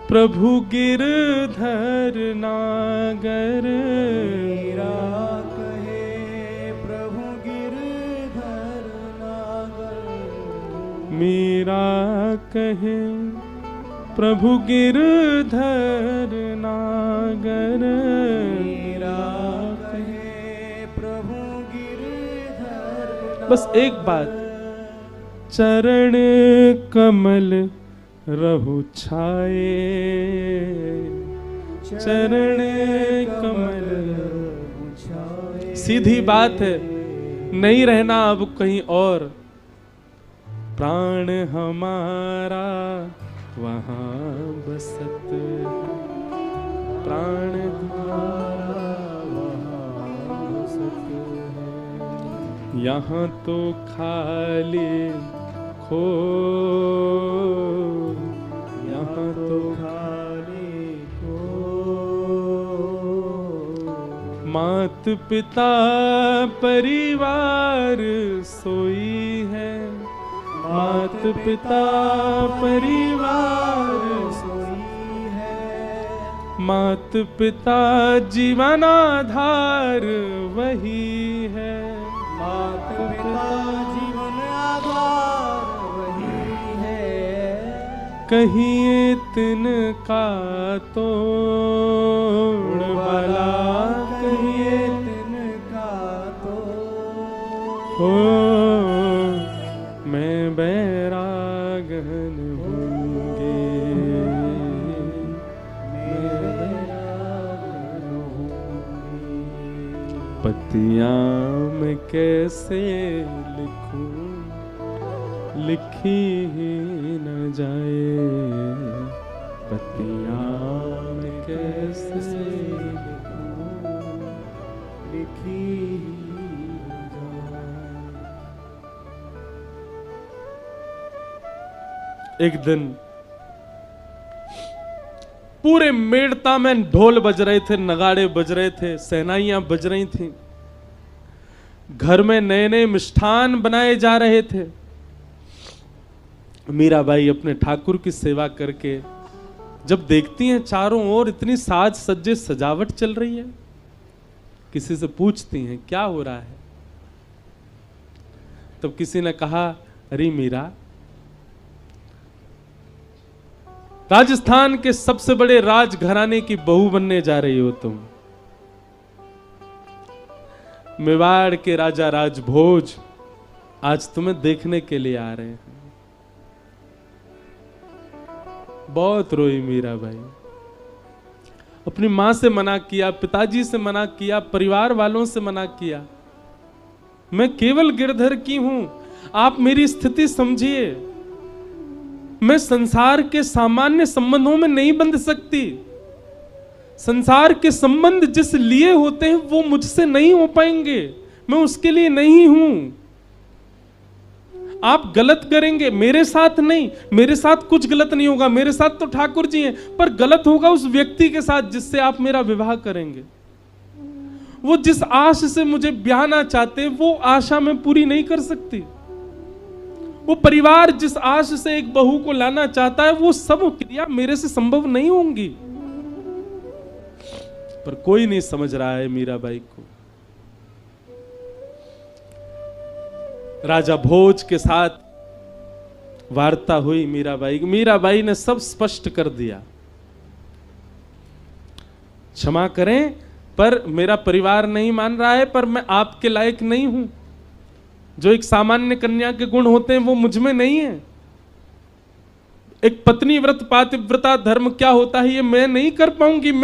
प्रभु गिरधर नागर, मीरा कहे प्रभु गिरधर नागर, मीरा कहे प्रभु गिरधर नागर, मीरा कहे प्रभु गिरधर नागर। बस एक बात, चरण कमल रहु छाए, चरण कमल रहु छाए। सीधी बात है, नहीं रहना अब कहीं और, प्राण हमारा वहां बसत, प्राण हमारा वहां बसत है, यहाँ तो खाली खो, यहाँ तो खाली को। मात पिता परिवार सोई है, मात पिता परिवार सोई है, मात पिता जीवन आधार वही है, मात पिता जीवन आधार वही है। कहिए तिनका तोड़ भला, कहिए तिनका तो हो मैं बैरागन होंगे, पत्तियां मैं कैसे लिखूं, लिखी ही न जाए पत्तियां मैं कैसे लिखूं, लिखी जाए। एक दिन पूरे मेड़ता में ढोल बज रहे थे, नगाड़े बज रहे थे, सहनाइयां बज रही थीं, घर में नए नए मिष्ठान बनाए जा रहे थे। मीराबाई अपने ठाकुर की सेवा करके जब देखती हैं चारों ओर इतनी साज सज्जे सजावट चल रही है, किसी से पूछती हैं क्या हो रहा है। तब किसी ने कहा अरे मीरा, राजस्थान के सबसे बड़े राजघराने की बहू बनने जा रही हो तुम। मेवाड़ के राजा राजभोज आज तुम्हें देखने के लिए आ रहे हैं। बहुत रोई मीराबाई, अपनी मां से मना किया, पिताजी से मना किया, परिवार वालों से मना किया, मैं केवल गिरधर की हूं, आप मेरी स्थिति समझिए, मैं संसार के सामान्य संबंधों में नहीं बंध सकती, संसार के संबंध जिस लिए होते हैं वो मुझसे नहीं हो पाएंगे, मैं उसके लिए नहीं हूं। आप गलत करेंगे, मेरे साथ नहीं, मेरे साथ कुछ गलत नहीं होगा, मेरे साथ तो ठाकुर जी हैं, पर गलत होगा उस व्यक्ति के साथ जिससे आप मेरा विवाह करेंगे। वो जिस आश से मुझे ब्याहना चाहते वो आशा मैं पूरी नहीं कर सकती। वो परिवार जिस आश से एक बहू को लाना चाहता है वो सब क्रिया मेरे से संभव नहीं होंगी। पर कोई नहीं समझ रहा है मीराबाई को। राजा भोज के साथ वार्ता हुई मीराबाई की, मीराबाई ने सब स्पष्ट कर दिया, क्षमा करें पर मेरा परिवार नहीं मान रहा है, पर मैं आपके लायक नहीं हूं, जो एक सामान्य कन्या के गुण होते हैं वो मुझ में नहीं है। एक पत्नी व्रत पातिव्रता धर्म क्या होता है ये मैं नहीं कर पाऊंगी, मैं